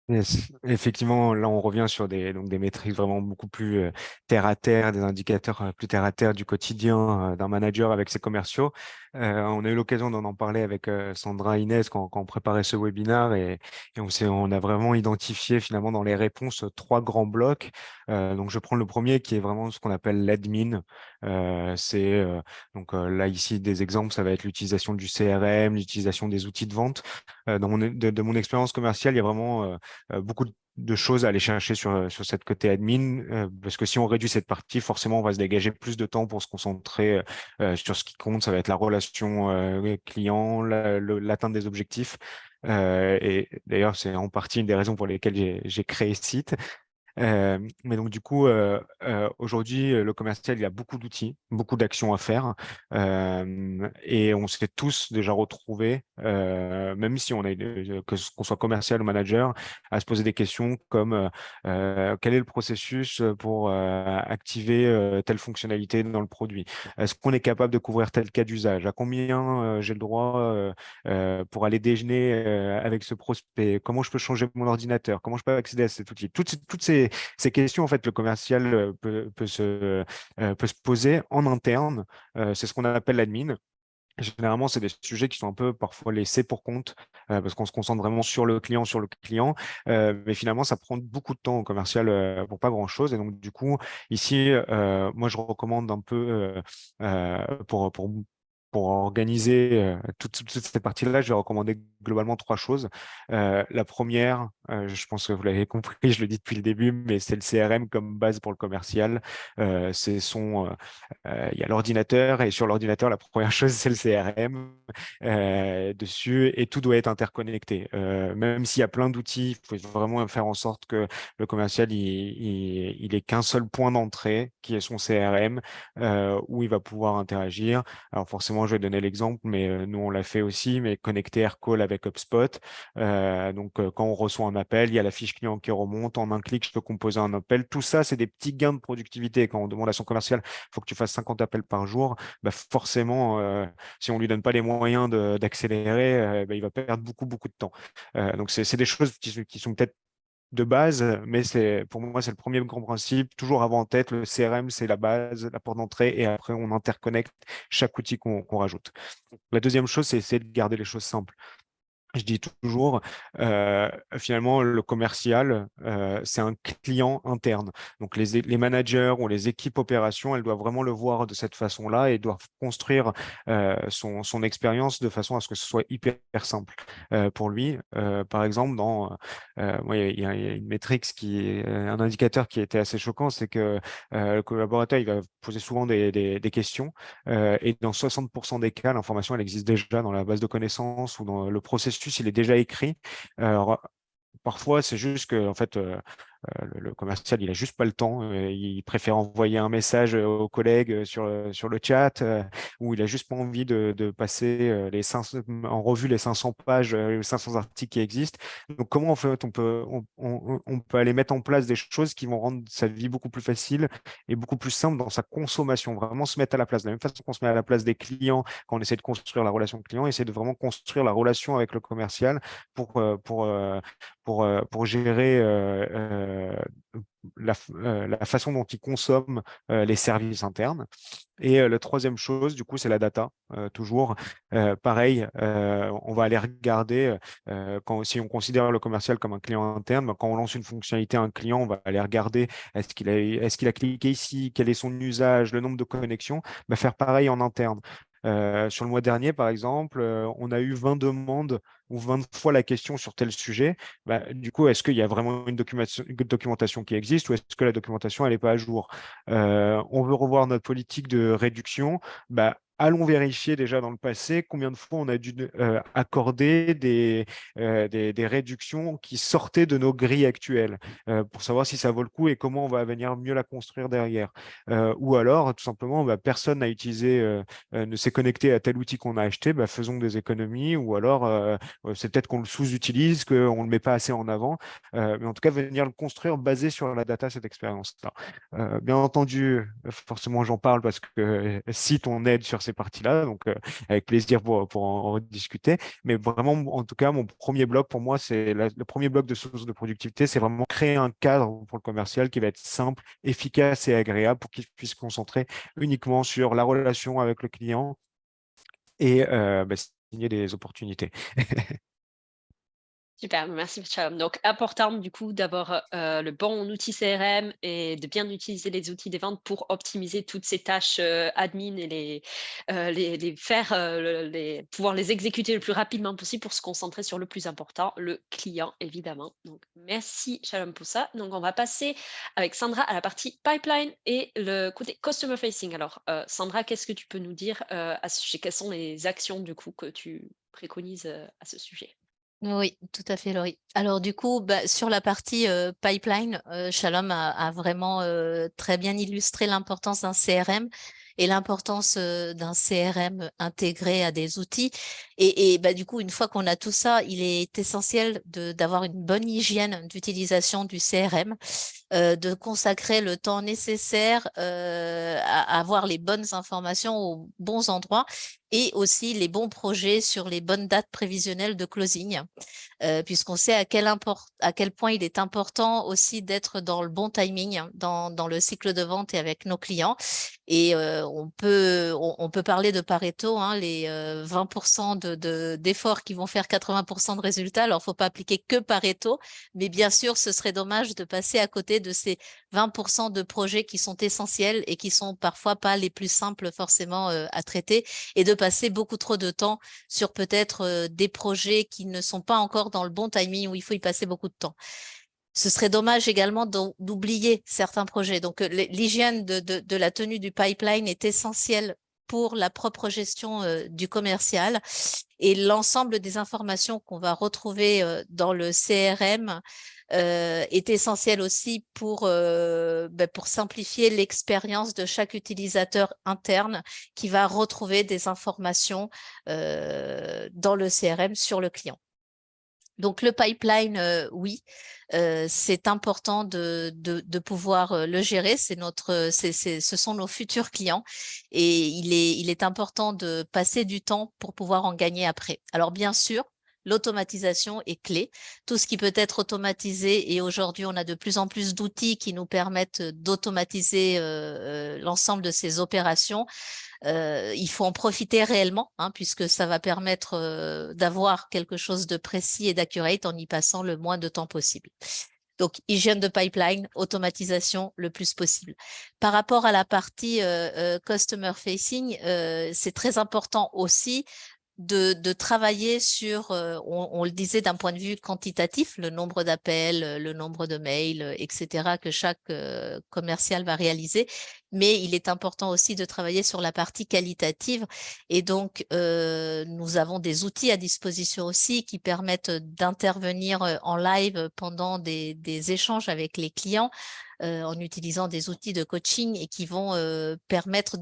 Yes. Effectivement, là, on revient sur donc des métriques vraiment beaucoup plus terre à terre, des indicateurs plus terre à terre du quotidien d'un manager avec ses commerciaux. On a eu l'occasion d'en parler avec Sandra Inès quand on préparait ce webinaire et on a vraiment identifié finalement dans les réponses trois grands blocs. Donc, je prends le premier qui est vraiment ce qu'on appelle l'admin. Là, ici, des exemples, ça va être l'utilisation du CRM, l'utilisation des outils de vente. De mon expérience commerciale, il y a vraiment beaucoup de choses à aller chercher sur cette côté admin, parce que si on réduit cette partie, forcément, on va se dégager plus de temps pour se concentrer sur ce qui compte. Ça va être la relation client, l'atteinte des objectifs. Et d'ailleurs, c'est en partie une des raisons pour lesquelles j'ai créé ce site. Mais donc, du coup, aujourd'hui, le commercial, il a beaucoup d'outils, beaucoup d'actions à faire. Et on s'est tous déjà retrouvés, même si qu'on soit commercial ou manager, à se poser des questions comme quel est le processus pour activer telle fonctionnalité dans le produit? Est-ce qu'on est capable de couvrir tel cas d'usage? À combien j'ai le droit pour aller déjeuner avec ce prospect? Comment je peux changer mon ordinateur? Comment je peux accéder à cet outil? Toutes ces questions, en fait, le commercial peut se poser en interne. C'est ce qu'on appelle l'admin. Généralement, c'est des sujets qui sont un peu parfois laissés pour compte parce qu'on se concentre vraiment sur le client. Mais finalement, ça prend beaucoup de temps au commercial pour pas grand-chose. Et donc, du coup, ici, moi, je recommande un peu pour organiser toute cette partie-là, je vais recommander globalement trois choses. La première, je pense que vous l'avez compris, je le dis depuis le début, mais c'est le CRM comme base pour le commercial. Il y a l'ordinateur et sur l'ordinateur, la première chose, c'est le CRM dessus et tout doit être interconnecté. Même s'il y a plein d'outils, il faut vraiment faire en sorte que le commercial, il ait qu'un seul point d'entrée qui est son CRM où il va pouvoir interagir. Alors forcément, je vais donner l'exemple, mais nous, on l'a fait aussi, mais connecter Aircall avec HubSpot. Quand on reçoit un appel, il y a la fiche client qui remonte. En un clic, je peux composer un appel. Tout ça, c'est des petits gains de productivité. Quand on demande à son commercial, il faut que tu fasses 50 appels par jour, bah forcément, si on lui donne pas les moyens d'accélérer, bah, il va perdre beaucoup, beaucoup de temps. Donc, c'est des choses qui sont peut-être de base, mais pour moi, c'est le premier grand principe. Toujours avoir en tête, le CRM, c'est la base, la porte d'entrée, et après, on interconnecte chaque outil qu'on rajoute. La deuxième chose, c'est essayer de garder les choses simples. je dis toujours, finalement, le commercial, c'est un client interne. Donc, les managers ou les équipes opérations, elles doivent vraiment le voir de cette façon-là et doivent construire son expérience de façon à ce que ce soit hyper simple pour lui. Par exemple, moi, il y a une métrique un indicateur qui était assez choquant, c'est que le collaborateur, il va poser souvent des questions et dans 60% des cas, l'information, elle existe déjà dans la base de connaissances ou dans le processus, il est déjà écrit. Alors, parfois, c'est juste que, en fait, le commercial, il a juste pas le temps. Il préfère envoyer un message aux collègues sur le chat ou il a juste pas envie de passer en revue les 500 pages, les 500 articles qui existent. Donc, comment en fait on peut aller mettre en place des choses qui vont rendre sa vie beaucoup plus facile et beaucoup plus simple dans sa consommation, vraiment se mettre à la place. De la même façon qu'on se met à la place des clients quand on essaie de construire la relation client, essayer de vraiment construire la relation avec le commercial pour, euh, pour, euh, pour gérer la façon dont ils consomment les services internes. Et la troisième chose, du coup, c'est la data, toujours. Pareil, on va aller regarder, si on considère le commercial comme un client interne, ben, quand on lance une fonctionnalité à un client, on va aller regarder est-ce qu'il a cliqué ici, quel est son usage, le nombre de connexions, ben, faire pareil en interne. Sur le mois dernier, par exemple, on a eu 20 demandes ou 20 fois la question sur tel sujet. Bah, du coup, est-ce qu'il y a vraiment une documentation qui existe ou est-ce que la documentation, elle n'est pas à jour? On veut revoir notre politique de réduction. Bah, allons vérifier déjà dans le passé combien de fois on a dû accorder des réductions qui sortaient de nos grilles actuelles pour savoir si ça vaut le coup et comment on va venir mieux la construire derrière. Ou alors, tout simplement, bah, personne n'a utilisé, ne s'est connecté à tel outil qu'on a acheté, bah, faisons des économies ou alors c'est peut-être qu'on le sous-utilise, qu'on ne le met pas assez en avant, mais en tout cas, venir le construire basé sur la data, cette expérience-là. Bien entendu, forcément, j'en parle parce que cite on aide sur ces parties-là, donc avec plaisir pour en rediscuter. Mais vraiment, en tout cas, mon premier bloc pour moi, c'est le premier bloc de source de productivité, c'est vraiment créer un cadre pour le commercial qui va être simple, efficace et agréable pour qu'il puisse se concentrer uniquement sur la relation avec le client et signer des opportunités. Super, merci Shalom. Donc, important du coup d'avoir le bon outil CRM et de bien utiliser les outils des ventes pour optimiser toutes ces tâches admin et les faire, pouvoir les exécuter le plus rapidement possible pour se concentrer sur le plus important, le client évidemment. Donc, merci Shalom pour ça. Donc, on va passer avec Sandra à la partie pipeline et le côté customer facing. Alors, Sandra, qu'est-ce que tu peux nous dire à ce sujet? Quelles sont les actions du coup que tu préconises à ce sujet? Oui, tout à fait, Laurie. Alors du coup, sur la partie pipeline, Shalom a vraiment très bien illustré l'importance d'un CRM et l'importance d'un CRM intégré à des outils. Et du coup, une fois qu'on a tout ça, il est essentiel d'avoir une bonne hygiène d'utilisation du CRM, de consacrer le temps nécessaire à avoir les bonnes informations aux bons endroits et aussi les bons projets sur les bonnes dates prévisionnelles de closing, puisqu'on sait à quel point il est important aussi d'être dans le bon timing dans le cycle de vente et avec nos clients. Et on peut parler de Pareto, hein, les 20% d'efforts qui vont faire 80% de résultats. Alors, il ne faut pas appliquer que Pareto, mais bien sûr, ce serait dommage de passer à côté de ces 20% de projets qui sont essentiels et qui sont parfois pas les plus simples forcément à traiter, et de passer beaucoup trop de temps sur peut-être des projets qui ne sont pas encore dans le bon timing où il faut y passer beaucoup de temps. Ce serait dommage également d'oublier certains projets. Donc, l'hygiène de la tenue du pipeline est essentielle pour la propre gestion du commercial, et l'ensemble des informations qu'on va retrouver dans le CRM est essentiel aussi pour simplifier l'expérience de chaque utilisateur interne qui va retrouver des informations dans le CRM sur le client. Donc, le pipeline, oui, c'est important de pouvoir le gérer. Ce sont nos futurs clients et il est important de passer du temps pour pouvoir en gagner après. Alors, bien sûr, l'automatisation est clé. Tout ce qui peut être automatisé, et aujourd'hui, on a de plus en plus d'outils qui nous permettent d'automatiser l'ensemble de ces opérations. Il faut en profiter réellement, hein, puisque ça va permettre d'avoir quelque chose de précis et d'accurate en y passant le moins de temps possible. Donc, hygiène de pipeline, automatisation le plus possible. Par rapport à la partie customer facing, c'est très important aussi de travailler sur, on le disait d'un point de vue quantitatif, le nombre d'appels, le nombre de mails, etc., que chaque commercial va réaliser. Mais il est important aussi de travailler sur la partie qualitative. Et donc, nous avons des outils à disposition aussi qui permettent d'intervenir en live pendant des échanges avec les clients en utilisant des outils de coaching et qui vont permettre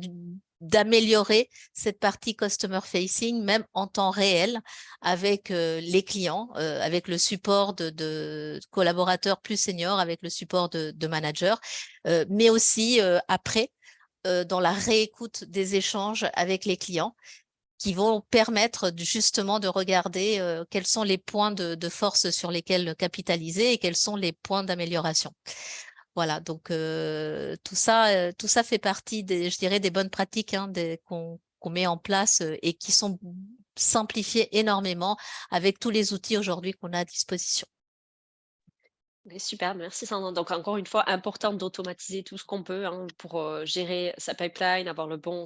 d'améliorer cette partie customer facing, même en temps réel, avec les clients, avec le support de collaborateurs plus seniors, avec le support de managers, mais aussi après, dans la réécoute des échanges avec les clients, qui vont permettre justement de regarder quels sont les points de force sur lesquels capitaliser et quels sont les points d'amélioration. Voilà, donc tout ça fait partie je dirais, des bonnes pratiques hein, qu'on met en place et qui sont simplifiées énormément avec tous les outils aujourd'hui qu'on a à disposition. OK, super, merci Sandra. Donc encore une fois, important d'automatiser tout ce qu'on peut, hein, pour, gérer sa pipeline,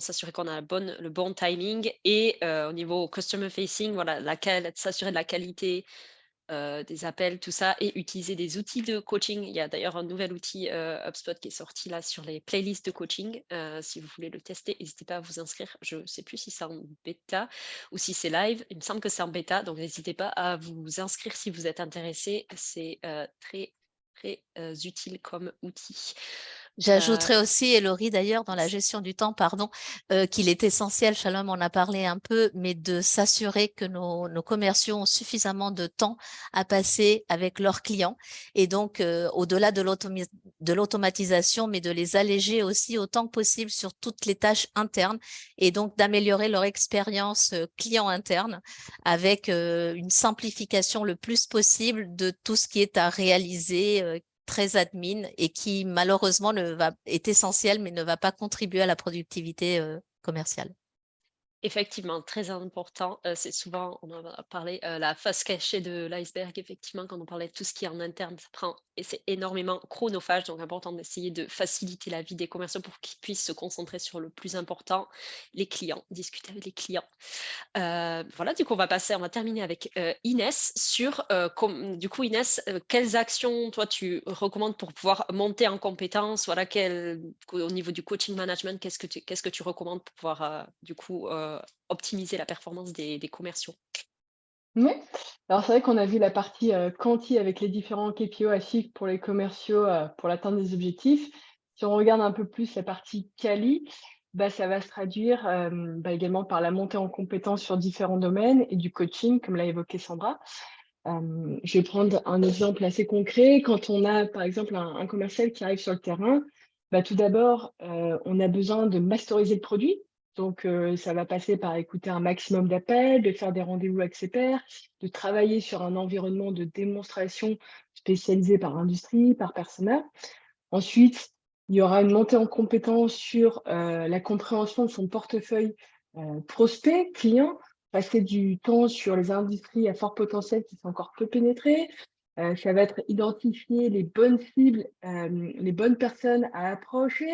s'assurer qu'on a le bon timing et au niveau customer facing, voilà, s'assurer de la qualité, des appels, tout ça et utiliser des outils de coaching. Il y a d'ailleurs un nouvel outil, HubSpot qui est sorti là sur les playlists de coaching. Si vous voulez le tester, n'hésitez pas à vous inscrire. Je ne sais plus si c'est en bêta ou si c'est live. Il me semble que c'est en bêta, donc n'hésitez pas à vous inscrire si vous êtes intéressé. C'est, très, très, utile comme outil. J'ajouterais aussi, Laurie, d'ailleurs, dans la gestion du temps, pardon, qu'il est essentiel, Shalom en a parlé un peu, mais de s'assurer que nos commerciaux ont suffisamment de temps à passer avec leurs clients. Et donc, au-delà de l'automatisation, mais de les alléger aussi autant que possible sur toutes les tâches internes et donc d'améliorer leur expérience client interne avec une simplification le plus possible de tout ce qui est à réaliser, très admin et qui malheureusement est essentiel mais ne va pas contribuer à la productivité commerciale. Effectivement, très important. C'est souvent, on en a parlé, la face cachée de l'iceberg, effectivement, quand on parlait de tout ce qui est en interne, ça prend et c'est énormément chronophage, donc important d'essayer de faciliter la vie des commerciaux pour qu'ils puissent se concentrer sur le plus important, les clients, discuter avec les clients. Voilà, du coup, on va terminer avec, Inès sur, du coup, Inès, quelles actions, toi, tu recommandes pour pouvoir monter en compétences? Voilà, au niveau du coaching management, qu'est-ce que tu recommandes pour pouvoir, du coup, optimiser la performance des commerciaux? Oui. Alors c'est vrai qu'on a vu la partie, quanti avec les différents KPIs à suivre pour les commerciaux, pour l'atteinte des objectifs. Si on regarde un peu plus la partie quali, bah, ça va se traduire, bah, également par la montée en compétences sur différents domaines et du coaching, comme l'a évoqué Sandra. Je vais prendre un exemple assez concret. Quand on a, par exemple, un commercial qui arrive sur le terrain, bah, tout d'abord, on a besoin de masteriser le produit. Donc, ça va passer par écouter un maximum d'appels, de faire des rendez-vous avec ses pairs, de travailler sur un environnement de démonstration spécialisé par industrie, par persona. Ensuite, il y aura une montée en compétence sur la compréhension de son portefeuille prospect, client, passer du temps sur les industries à fort potentiel qui sont encore peu pénétrées. Ça va être identifier les bonnes cibles, les bonnes personnes à approcher.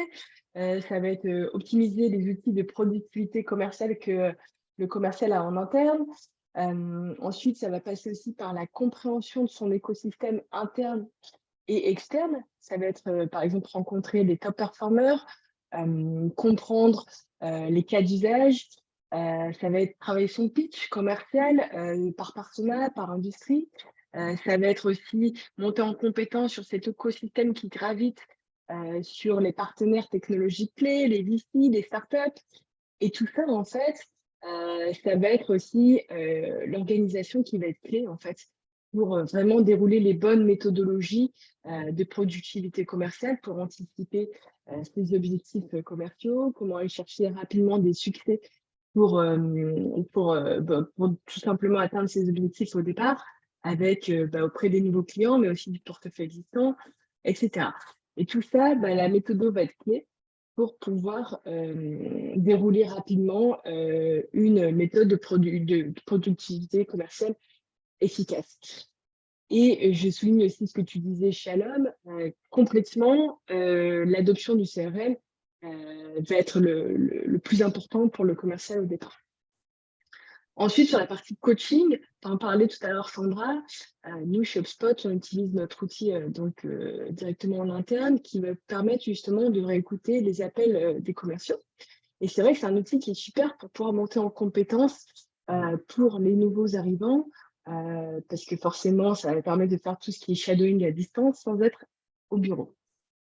Ça va être optimiser les outils de productivité commerciale que le commercial a en interne. Ensuite, ça va passer aussi par la compréhension de son écosystème interne et externe. Ça va être, par exemple, rencontrer les top performers, comprendre les cas d'usage. Ça va être travailler son pitch commercial par persona, par industrie. Ça va être aussi monter en compétence sur cet écosystème qui gravite sur les partenaires technologiques clés, les VC, les startups. Et tout ça, en fait, ça va être aussi l'organisation qui va être clé, en fait, pour vraiment dérouler les bonnes méthodologies de productivité commerciale pour anticiper ses objectifs commerciaux, comment aller chercher rapidement des succès pour tout simplement atteindre ses objectifs au départ avec, auprès des nouveaux clients, mais aussi du portefeuille existant, et cetera. Et tout ça, la méthode va être clé pour pouvoir, dérouler rapidement, une méthode de productivité commerciale efficace. Et je souligne aussi ce que tu disais, Shalom, complètement, l'adoption du CRM, va être le plus important pour le commercial au départ. Ensuite, sur la partie coaching, tu en parlais tout à l'heure, Sandra, nous, chez HubSpot, on utilise notre outil directement en interne qui va permettre justement de réécouter les appels des commerciaux. Et c'est vrai que c'est un outil qui est super pour pouvoir monter en compétences pour les nouveaux arrivants, parce que forcément, ça va permettre de faire tout ce qui est shadowing à distance sans être au bureau.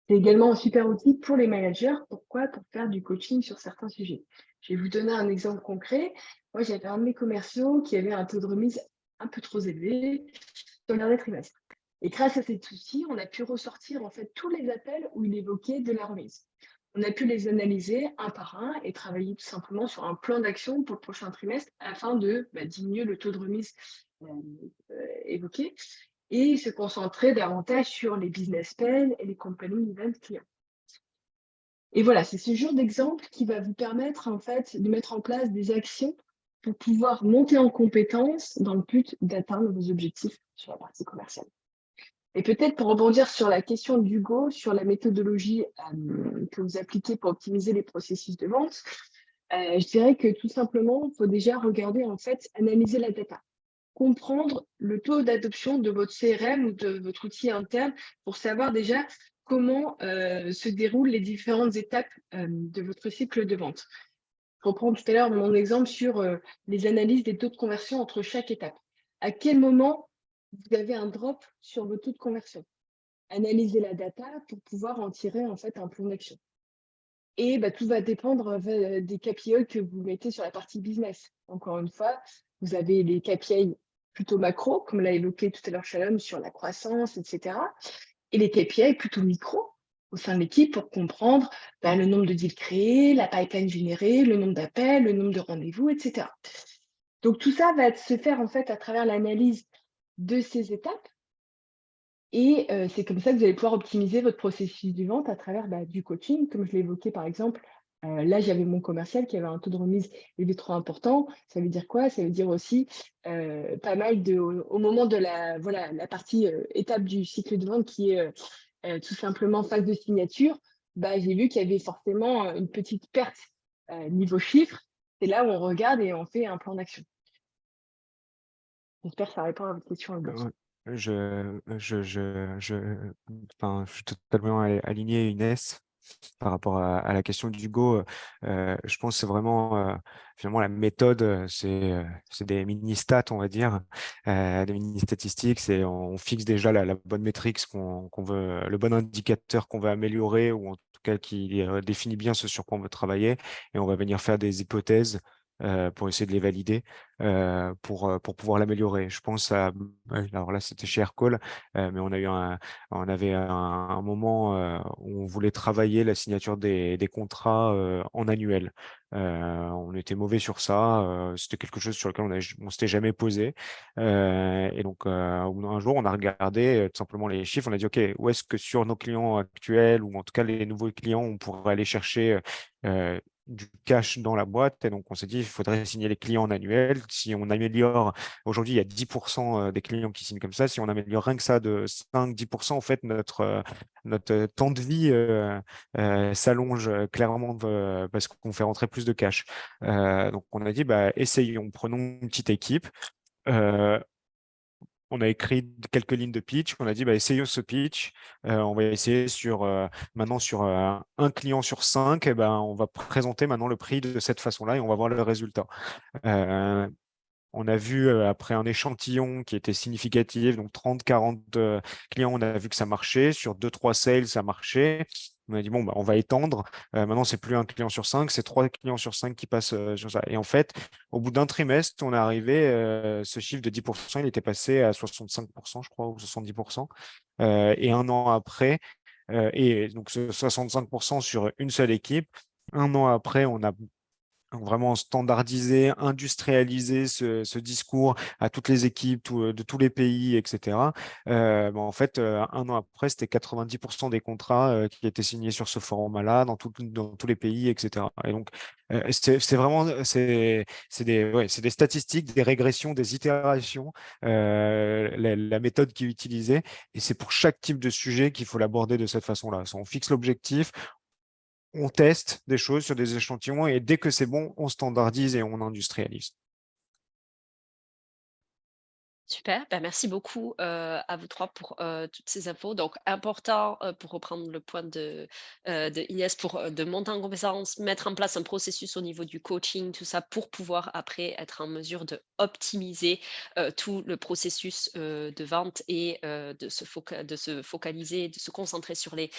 C'est également un super outil pour les managers. Pourquoi? Pour faire du coaching sur certains sujets. Je vais vous donner un exemple concret. Moi, j'avais un de mes commerciaux qui avait un taux de remise un peu trop élevé sur le dernier trimestre. Et grâce à cet outil, on a pu ressortir en fait tous les appels où il évoquait de la remise. On a pu les analyser un par un et travailler tout simplement sur un plan d'action pour le prochain trimestre afin de diminuer le taux de remise évoqué et se concentrer davantage sur les business plans et les compagnie event clients. Et voilà, c'est ce genre d'exemple qui va vous permettre en fait de mettre en place des actions pour pouvoir monter en compétences dans le but d'atteindre vos objectifs sur la partie commerciale. Et peut-être pour rebondir sur la question d'Hugo, sur la méthodologie que vous appliquez pour optimiser les processus de vente, je dirais que tout simplement, il faut déjà regarder, en fait, analyser la data, comprendre le taux d'adoption de votre CRM ou de votre outil interne pour savoir déjà comment se déroulent les différentes étapes de votre cycle de vente. Je reprends tout à l'heure mon exemple sur les analyses des taux de conversion entre chaque étape. À quel moment vous avez un drop sur vos taux de conversion? Analyser la data pour pouvoir en tirer en fait un plan d'action. Et tout va dépendre des KPI que vous mettez sur la partie business. Encore une fois, vous avez les KPI plutôt macro, comme l'a évoqué tout à l'heure Shalom, sur la croissance, etc. Et les KPI plutôt micro au sein de l'équipe pour comprendre le nombre de deals créés, la pipeline générée, le nombre d'appels, le nombre de rendez-vous, etc. Donc tout ça va se faire en fait à travers l'analyse de ces étapes. Et c'est comme ça que vous allez pouvoir optimiser votre processus de vente à travers du coaching. Comme je l'ai évoqué par exemple, là j'avais mon commercial qui avait un taux de remise élevé trop important. Ça veut dire quoi? Ça veut dire aussi pas mal au moment de la partie étape du cycle de vente qui est tout simplement phase de signature, j'ai vu qu'il y avait forcément une petite perte niveau chiffre. C'est là où on regarde et on fait un plan d'action. J'espère que ça répond à votre question. Je suis totalement aligné, Inès, par rapport à la question d'Hugo. Je pense que c'est vraiment finalement la méthode, c'est des mini-stats, on va dire, des mini-statistiques. On fixe déjà la bonne métrique qu'on veut, le bon indicateur qu'on veut améliorer ou en tout cas qui définit bien ce sur quoi on veut travailler, et on va venir faire des hypothèses pour essayer de les valider pour pouvoir l'améliorer. Je pense alors là c'était chez Aircall, mais on avait un moment où on voulait travailler la signature des contrats en annuel. On était mauvais sur ça, c'était quelque chose sur lequel on s'était jamais posé. Et donc un jour on a regardé tout simplement les chiffres, on a dit ok, où est-ce que sur nos clients actuels ou en tout cas les nouveaux clients on pourrait aller chercher du cash dans la boîte. Et donc, on s'est dit, il faudrait signer les clients en annuel. Si on améliore, aujourd'hui, il y a 10% des clients qui signent comme ça. Si on améliore rien que ça de 5-10%, en fait, notre temps de vie s'allonge clairement parce qu'on fait rentrer plus de cash. Donc, on a dit, essayons, prenons une petite équipe. On a écrit quelques lignes de pitch. On a dit, essayons ce pitch. On va essayer maintenant sur un client sur 5. On va présenter maintenant le prix de cette façon-là et on va voir le résultat. On a vu après un échantillon qui était significatif, donc 30-40 clients, on a vu que ça marchait. Sur 2-3 sales, ça marchait. On a dit, bon, on va étendre. Maintenant, c'est plus un client sur 5, c'est 3 clients sur 5 qui passent sur ça. Et en fait, au bout d'un trimestre, on est arrivé, ce chiffre de 10%, il était passé à 65%, je crois, ou 70%. Et un an après, et donc ce 65% sur une seule équipe, un an après, on a Donc, vraiment standardiser, industrialiser ce discours à toutes les équipes de tous les pays, etc. En fait, 1 an après, c'était 90% des contrats qui étaient signés sur ce format-là dans tous les pays, etc. Et donc, c'est vraiment c'est des statistiques, des régressions, des itérations, la méthode qui est utilisée. Et c'est pour chaque type de sujet qu'il faut l'aborder de cette façon-là. On fixe l'objectif, on teste des choses sur des échantillons et dès que c'est bon, on standardise et on industrialise. Super, ben, merci beaucoup à vous trois pour toutes ces infos. Donc, important, pour reprendre le point de Inès, de monter en compétence, mettre en place un processus au niveau du coaching, tout ça, pour pouvoir après être en mesure de optimiser tout le processus de vente et de se focaliser, de se concentrer sur les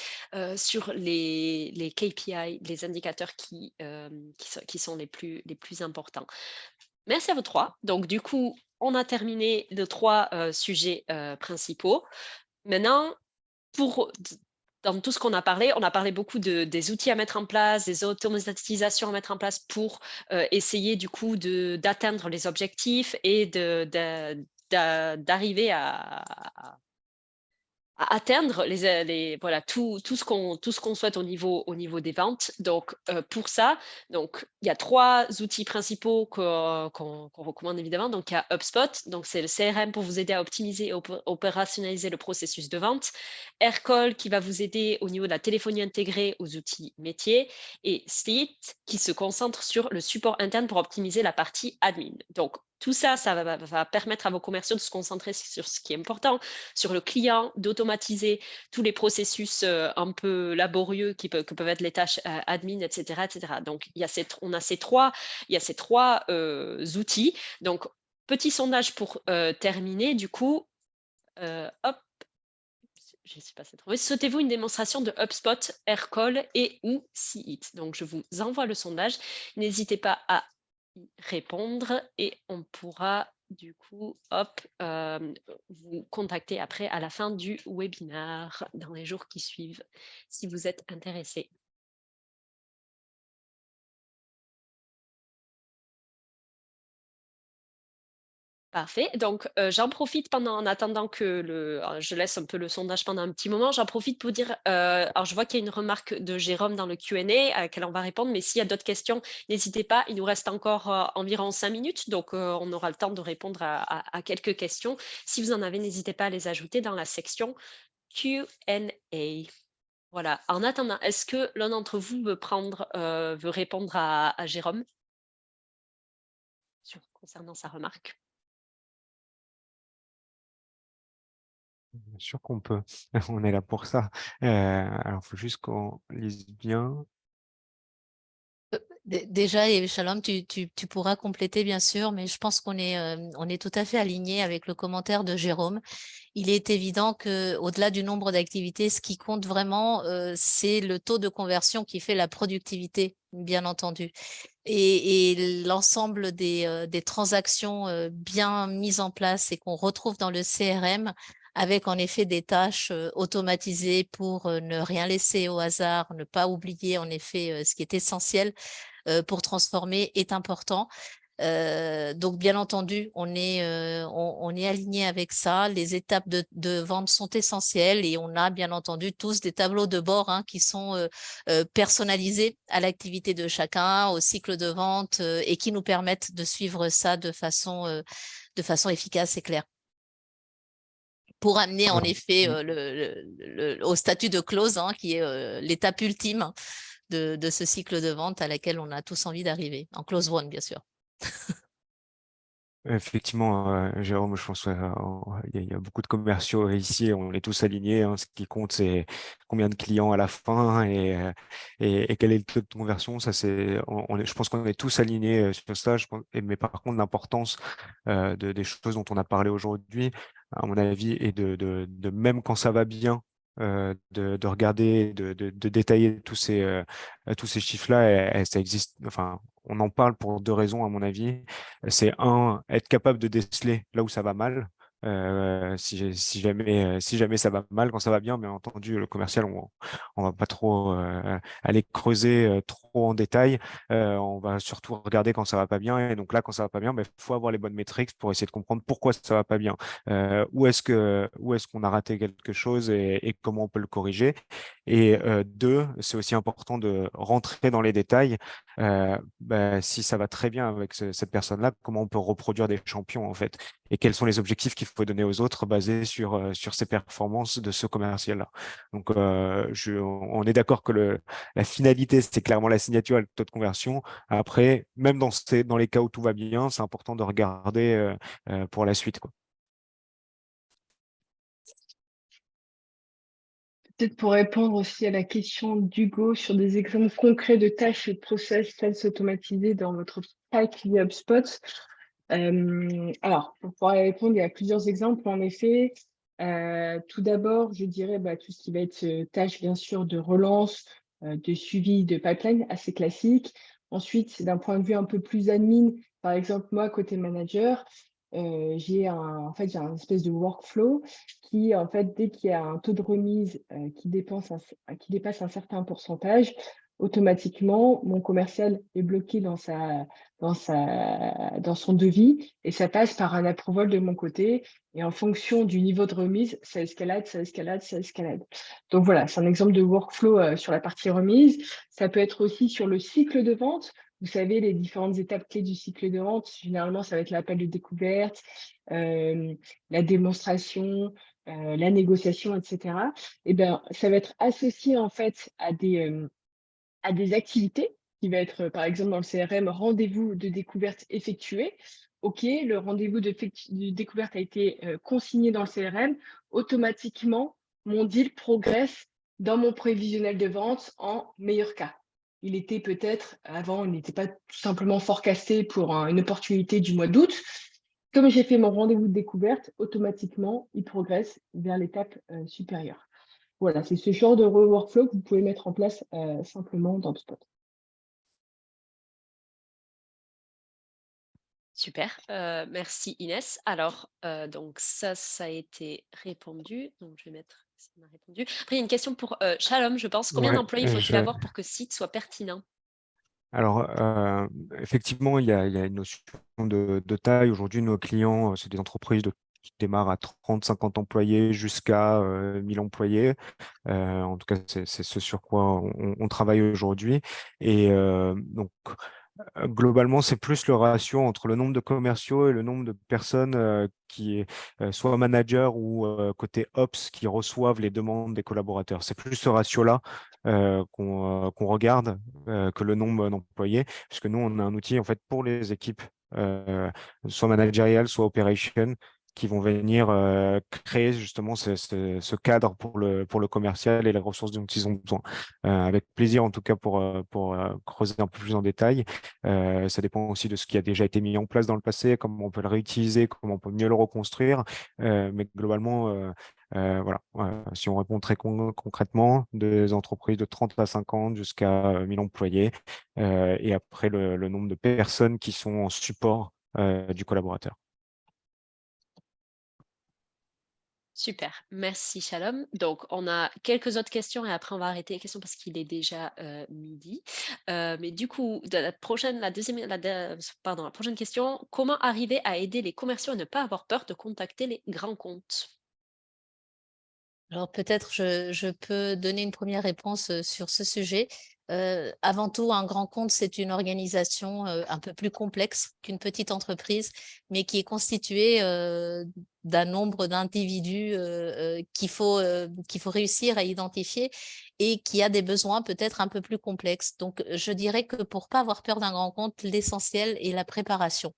KPI, les indicateurs qui sont les plus importants. Merci à vous trois. Donc, du coup, on a terminé les trois sujets principaux. Maintenant, dans tout ce qu'on a parlé, on a parlé beaucoup des outils à mettre en place, des automatisations à mettre en place pour essayer du coup d'atteindre les objectifs et d'arriver à atteindre voilà, tout ce qu'on souhaite au niveau des ventes. Donc, pour ça, donc, il y a 3 outils principaux qu'on recommande évidemment. Donc, il y a HubSpot, donc c'est le CRM pour vous aider à optimiser et opérationnaliser le processus de vente. Aircall qui va vous aider au niveau de la téléphonie intégrée aux outils métiers. Et Sleet qui se concentre sur le support interne pour optimiser la partie admin. Donc, tout ça, ça va permettre à vos commerciaux de se concentrer sur ce qui est important, sur le client, d'automatiser tous les processus un peu laborieux que peuvent être les tâches admin, etc., etc. Donc, il y a ces trois outils. Donc, petit sondage pour terminer, du coup. Hop, je ne suis pas cette trouver. Souhaitez-vous une démonstration de HubSpot, Aircall et ou SeeIt? Donc, je vous envoie le sondage. N'hésitez pas à y répondre et on pourra du coup, hop, vous contacter après à la fin du webinaire dans les jours qui suivent si vous êtes intéressé. Parfait. Donc, j'en profite en attendant que je laisse un peu le sondage pendant un petit moment. J'en profite pour dire, alors je vois qu'il y a une remarque de Jérôme dans le Q&A à laquelle on va répondre, mais s'il y a d'autres questions, n'hésitez pas. Il nous reste encore environ 5 minutes, donc on aura le temps de répondre à quelques questions. Si vous en avez, n'hésitez pas à les ajouter dans la section Q&A. Voilà. En attendant, est-ce que l'un d'entre vous veut répondre à Jérôme concernant sa remarque? Bien sûr qu'on peut, on est là pour ça. Alors, il faut juste qu'on lise bien. Déjà, et Shalom, tu pourras compléter bien sûr, mais je pense qu'on est tout à fait aligné avec le commentaire de Jérôme. Il est évident qu'au-delà du nombre d'activités, ce qui compte vraiment, c'est le taux de conversion qui fait la productivité, bien entendu. Et l'ensemble des transactions bien mises en place et qu'on retrouve dans le CRM, avec en effet des tâches automatisées pour ne rien laisser au hasard, ne pas oublier en effet ce qui est essentiel pour transformer est important. Donc, bien entendu, on est aligné avec ça. Les étapes de vente sont essentielles et on a bien entendu tous des tableaux de bord qui sont personnalisés à l'activité de chacun, au cycle de vente et qui nous permettent de suivre ça de façon efficace et claire. Pour amener en effet au statut de close, qui est l'étape ultime de ce cycle de vente à laquelle on a tous envie d'arriver, en close one, bien sûr. Effectivement, Jérôme, je pense qu'il y a beaucoup de commerciaux ici, on est tous alignés. Ce qui compte, c'est combien de clients à la fin et quel est le taux de conversion. Ça, je pense qu'on est tous alignés sur ça. Mais par contre, l'importance des choses dont on a parlé aujourd'hui, à mon avis, est de même quand ça va bien, de regarder, de détailler tous ces chiffres-là. Et ça existe. Enfin, on en parle pour 2 raisons, à mon avis. C'est être capable de déceler là où ça va mal. si jamais ça va mal. Quand ça va bien, bien entendu, le commercial, on va pas trop aller creuser trop en détail. On va surtout regarder quand ça va pas bien. Et donc là, quand ça va pas bien, il faut avoir les bonnes métriques pour essayer de comprendre pourquoi ça va pas bien. Où est-ce qu'on a raté quelque chose et comment on peut le corriger. Et deux, c'est aussi important de rentrer dans les détails. Si ça va très bien avec cette personne-là, comment on peut reproduire des champions en fait, et quels sont les objectifs qu'il faut donner aux autres basés sur ces performances de ce commercial-là. Donc, on est d'accord que la finalité, c'est clairement la signature et le taux de conversion. Après, même dans les cas où tout va bien, c'est important de regarder pour la suite, quoi. Peut-être pour répondre aussi à la question d'Hugo sur des exemples concrets de tâches et de process sales automatisés dans votre pipe HubSpot. Alors, pour pouvoir y répondre, il y a plusieurs exemples. En effet, tout d'abord, je dirais tout ce qui va être tâche, bien sûr, de relance, de suivi de pipeline, assez classique. Ensuite, d'un point de vue un peu plus admin, par exemple, moi, côté manager, j'ai un espèce de workflow qui, en fait, dès qu'il y a un taux de remise qui dépasse un certain pourcentage, automatiquement, mon commercial est bloqué dans son devis et ça passe par un approval de mon côté. Et en fonction du niveau de remise, ça escalade, ça escalade, ça escalade. Donc voilà, c'est un exemple de workflow sur la partie remise. Ça peut être aussi sur le cycle de vente. Vous savez, les différentes étapes clés du cycle de vente, généralement, ça va être l'appel de découverte, la démonstration, la négociation, etc. Et bien, ça va être associé en fait à des activités qui va être, par exemple, dans le CRM, rendez-vous de découverte effectué. OK, le rendez-vous de découverte a été consigné dans le CRM. Automatiquement, mon deal progresse dans mon prévisionnel de vente en meilleur cas. Il était peut-être, avant, il n'était pas tout simplement forecasté pour une opportunité du mois d'août. Comme j'ai fait mon rendez-vous de découverte, automatiquement, il progresse vers l'étape supérieure. Voilà, c'est ce genre de workflow que vous pouvez mettre en place simplement dans HubSpot. Super, merci Inès. Alors, donc ça a été répondu. Donc, je vais mettre ça m'a répondu. Après, il y a une question pour Shalom, je pense. Combien Ouais, d'employés faut-il avoir pour que Site soit pertinent? Alors, effectivement, il y a une notion de taille. Aujourd'hui, nos clients, c'est des entreprises qui démarrent à 30, 50 employés jusqu'à 1000 employés. En tout cas, c'est ce sur quoi on travaille aujourd'hui. Et donc, globalement, c'est plus le ratio entre le nombre de commerciaux et le nombre de personnes qui soit manager ou côté ops qui reçoivent les demandes des collaborateurs. C'est plus ce ratio-là qu'on regarde que le nombre d'employés, puisque nous, on a un outil en fait pour les équipes, soit managériales, soit operations, qui vont venir créer justement ce cadre pour le commercial et les ressources dont ils ont besoin. Avec plaisir, en tout cas, pour creuser un peu plus en détail. Ça dépend aussi de ce qui a déjà été mis en place dans le passé, comment on peut le réutiliser, comment on peut mieux le reconstruire. Mais globalement, voilà, si on répond très concrètement, des entreprises de 30 à 50 jusqu'à 1000 employés, et après le nombre de personnes qui sont en support du collaborateur. Super, merci Shalom. Donc, on a quelques autres questions et après, on va arrêter les questions parce qu'il est déjà midi. Mais du coup, la prochaine question, comment arriver à aider les commerciaux à ne pas avoir peur de contacter les grands comptes? Alors peut-être je peux donner une première réponse sur ce sujet. Avant tout, un grand compte, c'est une organisation un peu plus complexe qu'une petite entreprise, mais qui est constituée d'un nombre d'individus qu'il faut réussir à identifier et qui a des besoins peut-être un peu plus complexes. Donc, je dirais que pour pas avoir peur d'un grand compte, l'essentiel est la préparation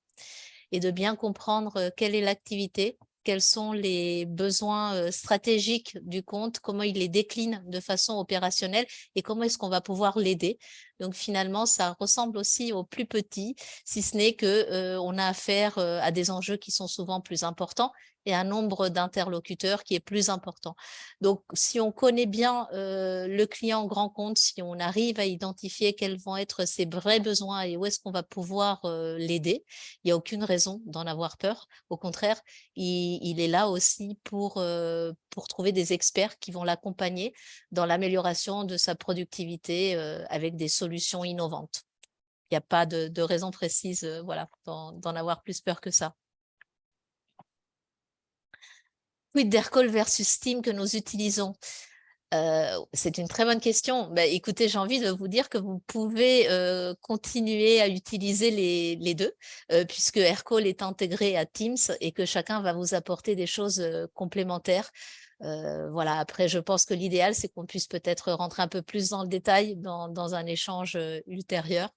et de bien comprendre quelle est l'activité, quels sont les besoins stratégiques du compte, comment il les décline de façon opérationnelle et comment est-ce qu'on va pouvoir l'aider. Donc finalement, ça ressemble aussi aux plus petits, si ce n'est qu'on a affaire à des enjeux qui sont souvent plus importants et un nombre d'interlocuteurs qui est plus important. Donc, si on connaît bien le client grand compte, si on arrive à identifier quels vont être ses vrais besoins et où est-ce qu'on va pouvoir l'aider, il n'y a aucune raison d'en avoir peur. Au contraire, il est là aussi pour trouver des experts qui vont l'accompagner dans l'amélioration de sa productivité avec des solutions innovantes. Il n'y a pas de raison précise voilà, d'en avoir plus peur que ça. Quid d'Aircall versus Team que nous utilisons? C'est une très bonne question. Bah, écoutez, j'ai envie de vous dire que vous pouvez continuer à utiliser les deux, puisque Aircall est intégré à Teams et que chacun va vous apporter des choses complémentaires. Voilà. Après, je pense que l'idéal, c'est qu'on puisse peut-être rentrer un peu plus dans le détail dans un échange ultérieur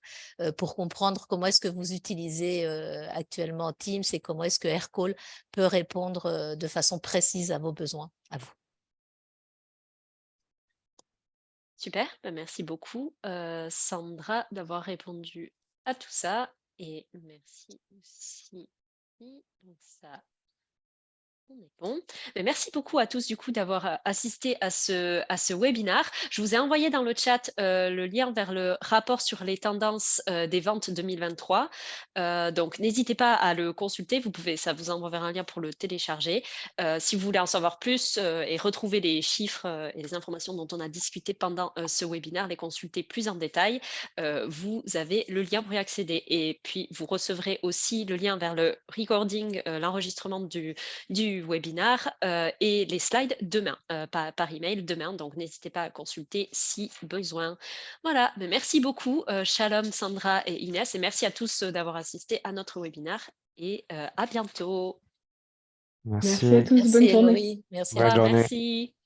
pour comprendre comment est-ce que vous utilisez actuellement Teams et comment est-ce que Aircall peut répondre de façon précise à vos besoins, à vous. Super, merci beaucoup Sandra d'avoir répondu à tout ça et merci aussi. Donc ça, on est bon. Mais merci beaucoup à tous du coup d'avoir assisté à ce webinaire. Je vous ai envoyé dans le chat le lien vers le rapport sur les tendances des ventes 2023. Donc n'hésitez pas à le consulter. Ça vous envoie vers un lien pour le télécharger. Si vous voulez en savoir plus et retrouver les chiffres et les informations dont on a discuté pendant ce webinaire, les consulter plus en détail, vous avez le lien pour y accéder. Et puis vous recevrez aussi le lien vers le recording, l'enregistrement du webinaire et les slides demain, par email demain. Donc, n'hésitez pas à consulter si besoin. Voilà, mais merci beaucoup, Shalom, Sandra et Inès, et merci à tous d'avoir assisté à notre webinaire et à bientôt. Merci à Merci. tous, bonne Merci journée. Eloï, merci Bonne à Au revoir, vous. journée. merci.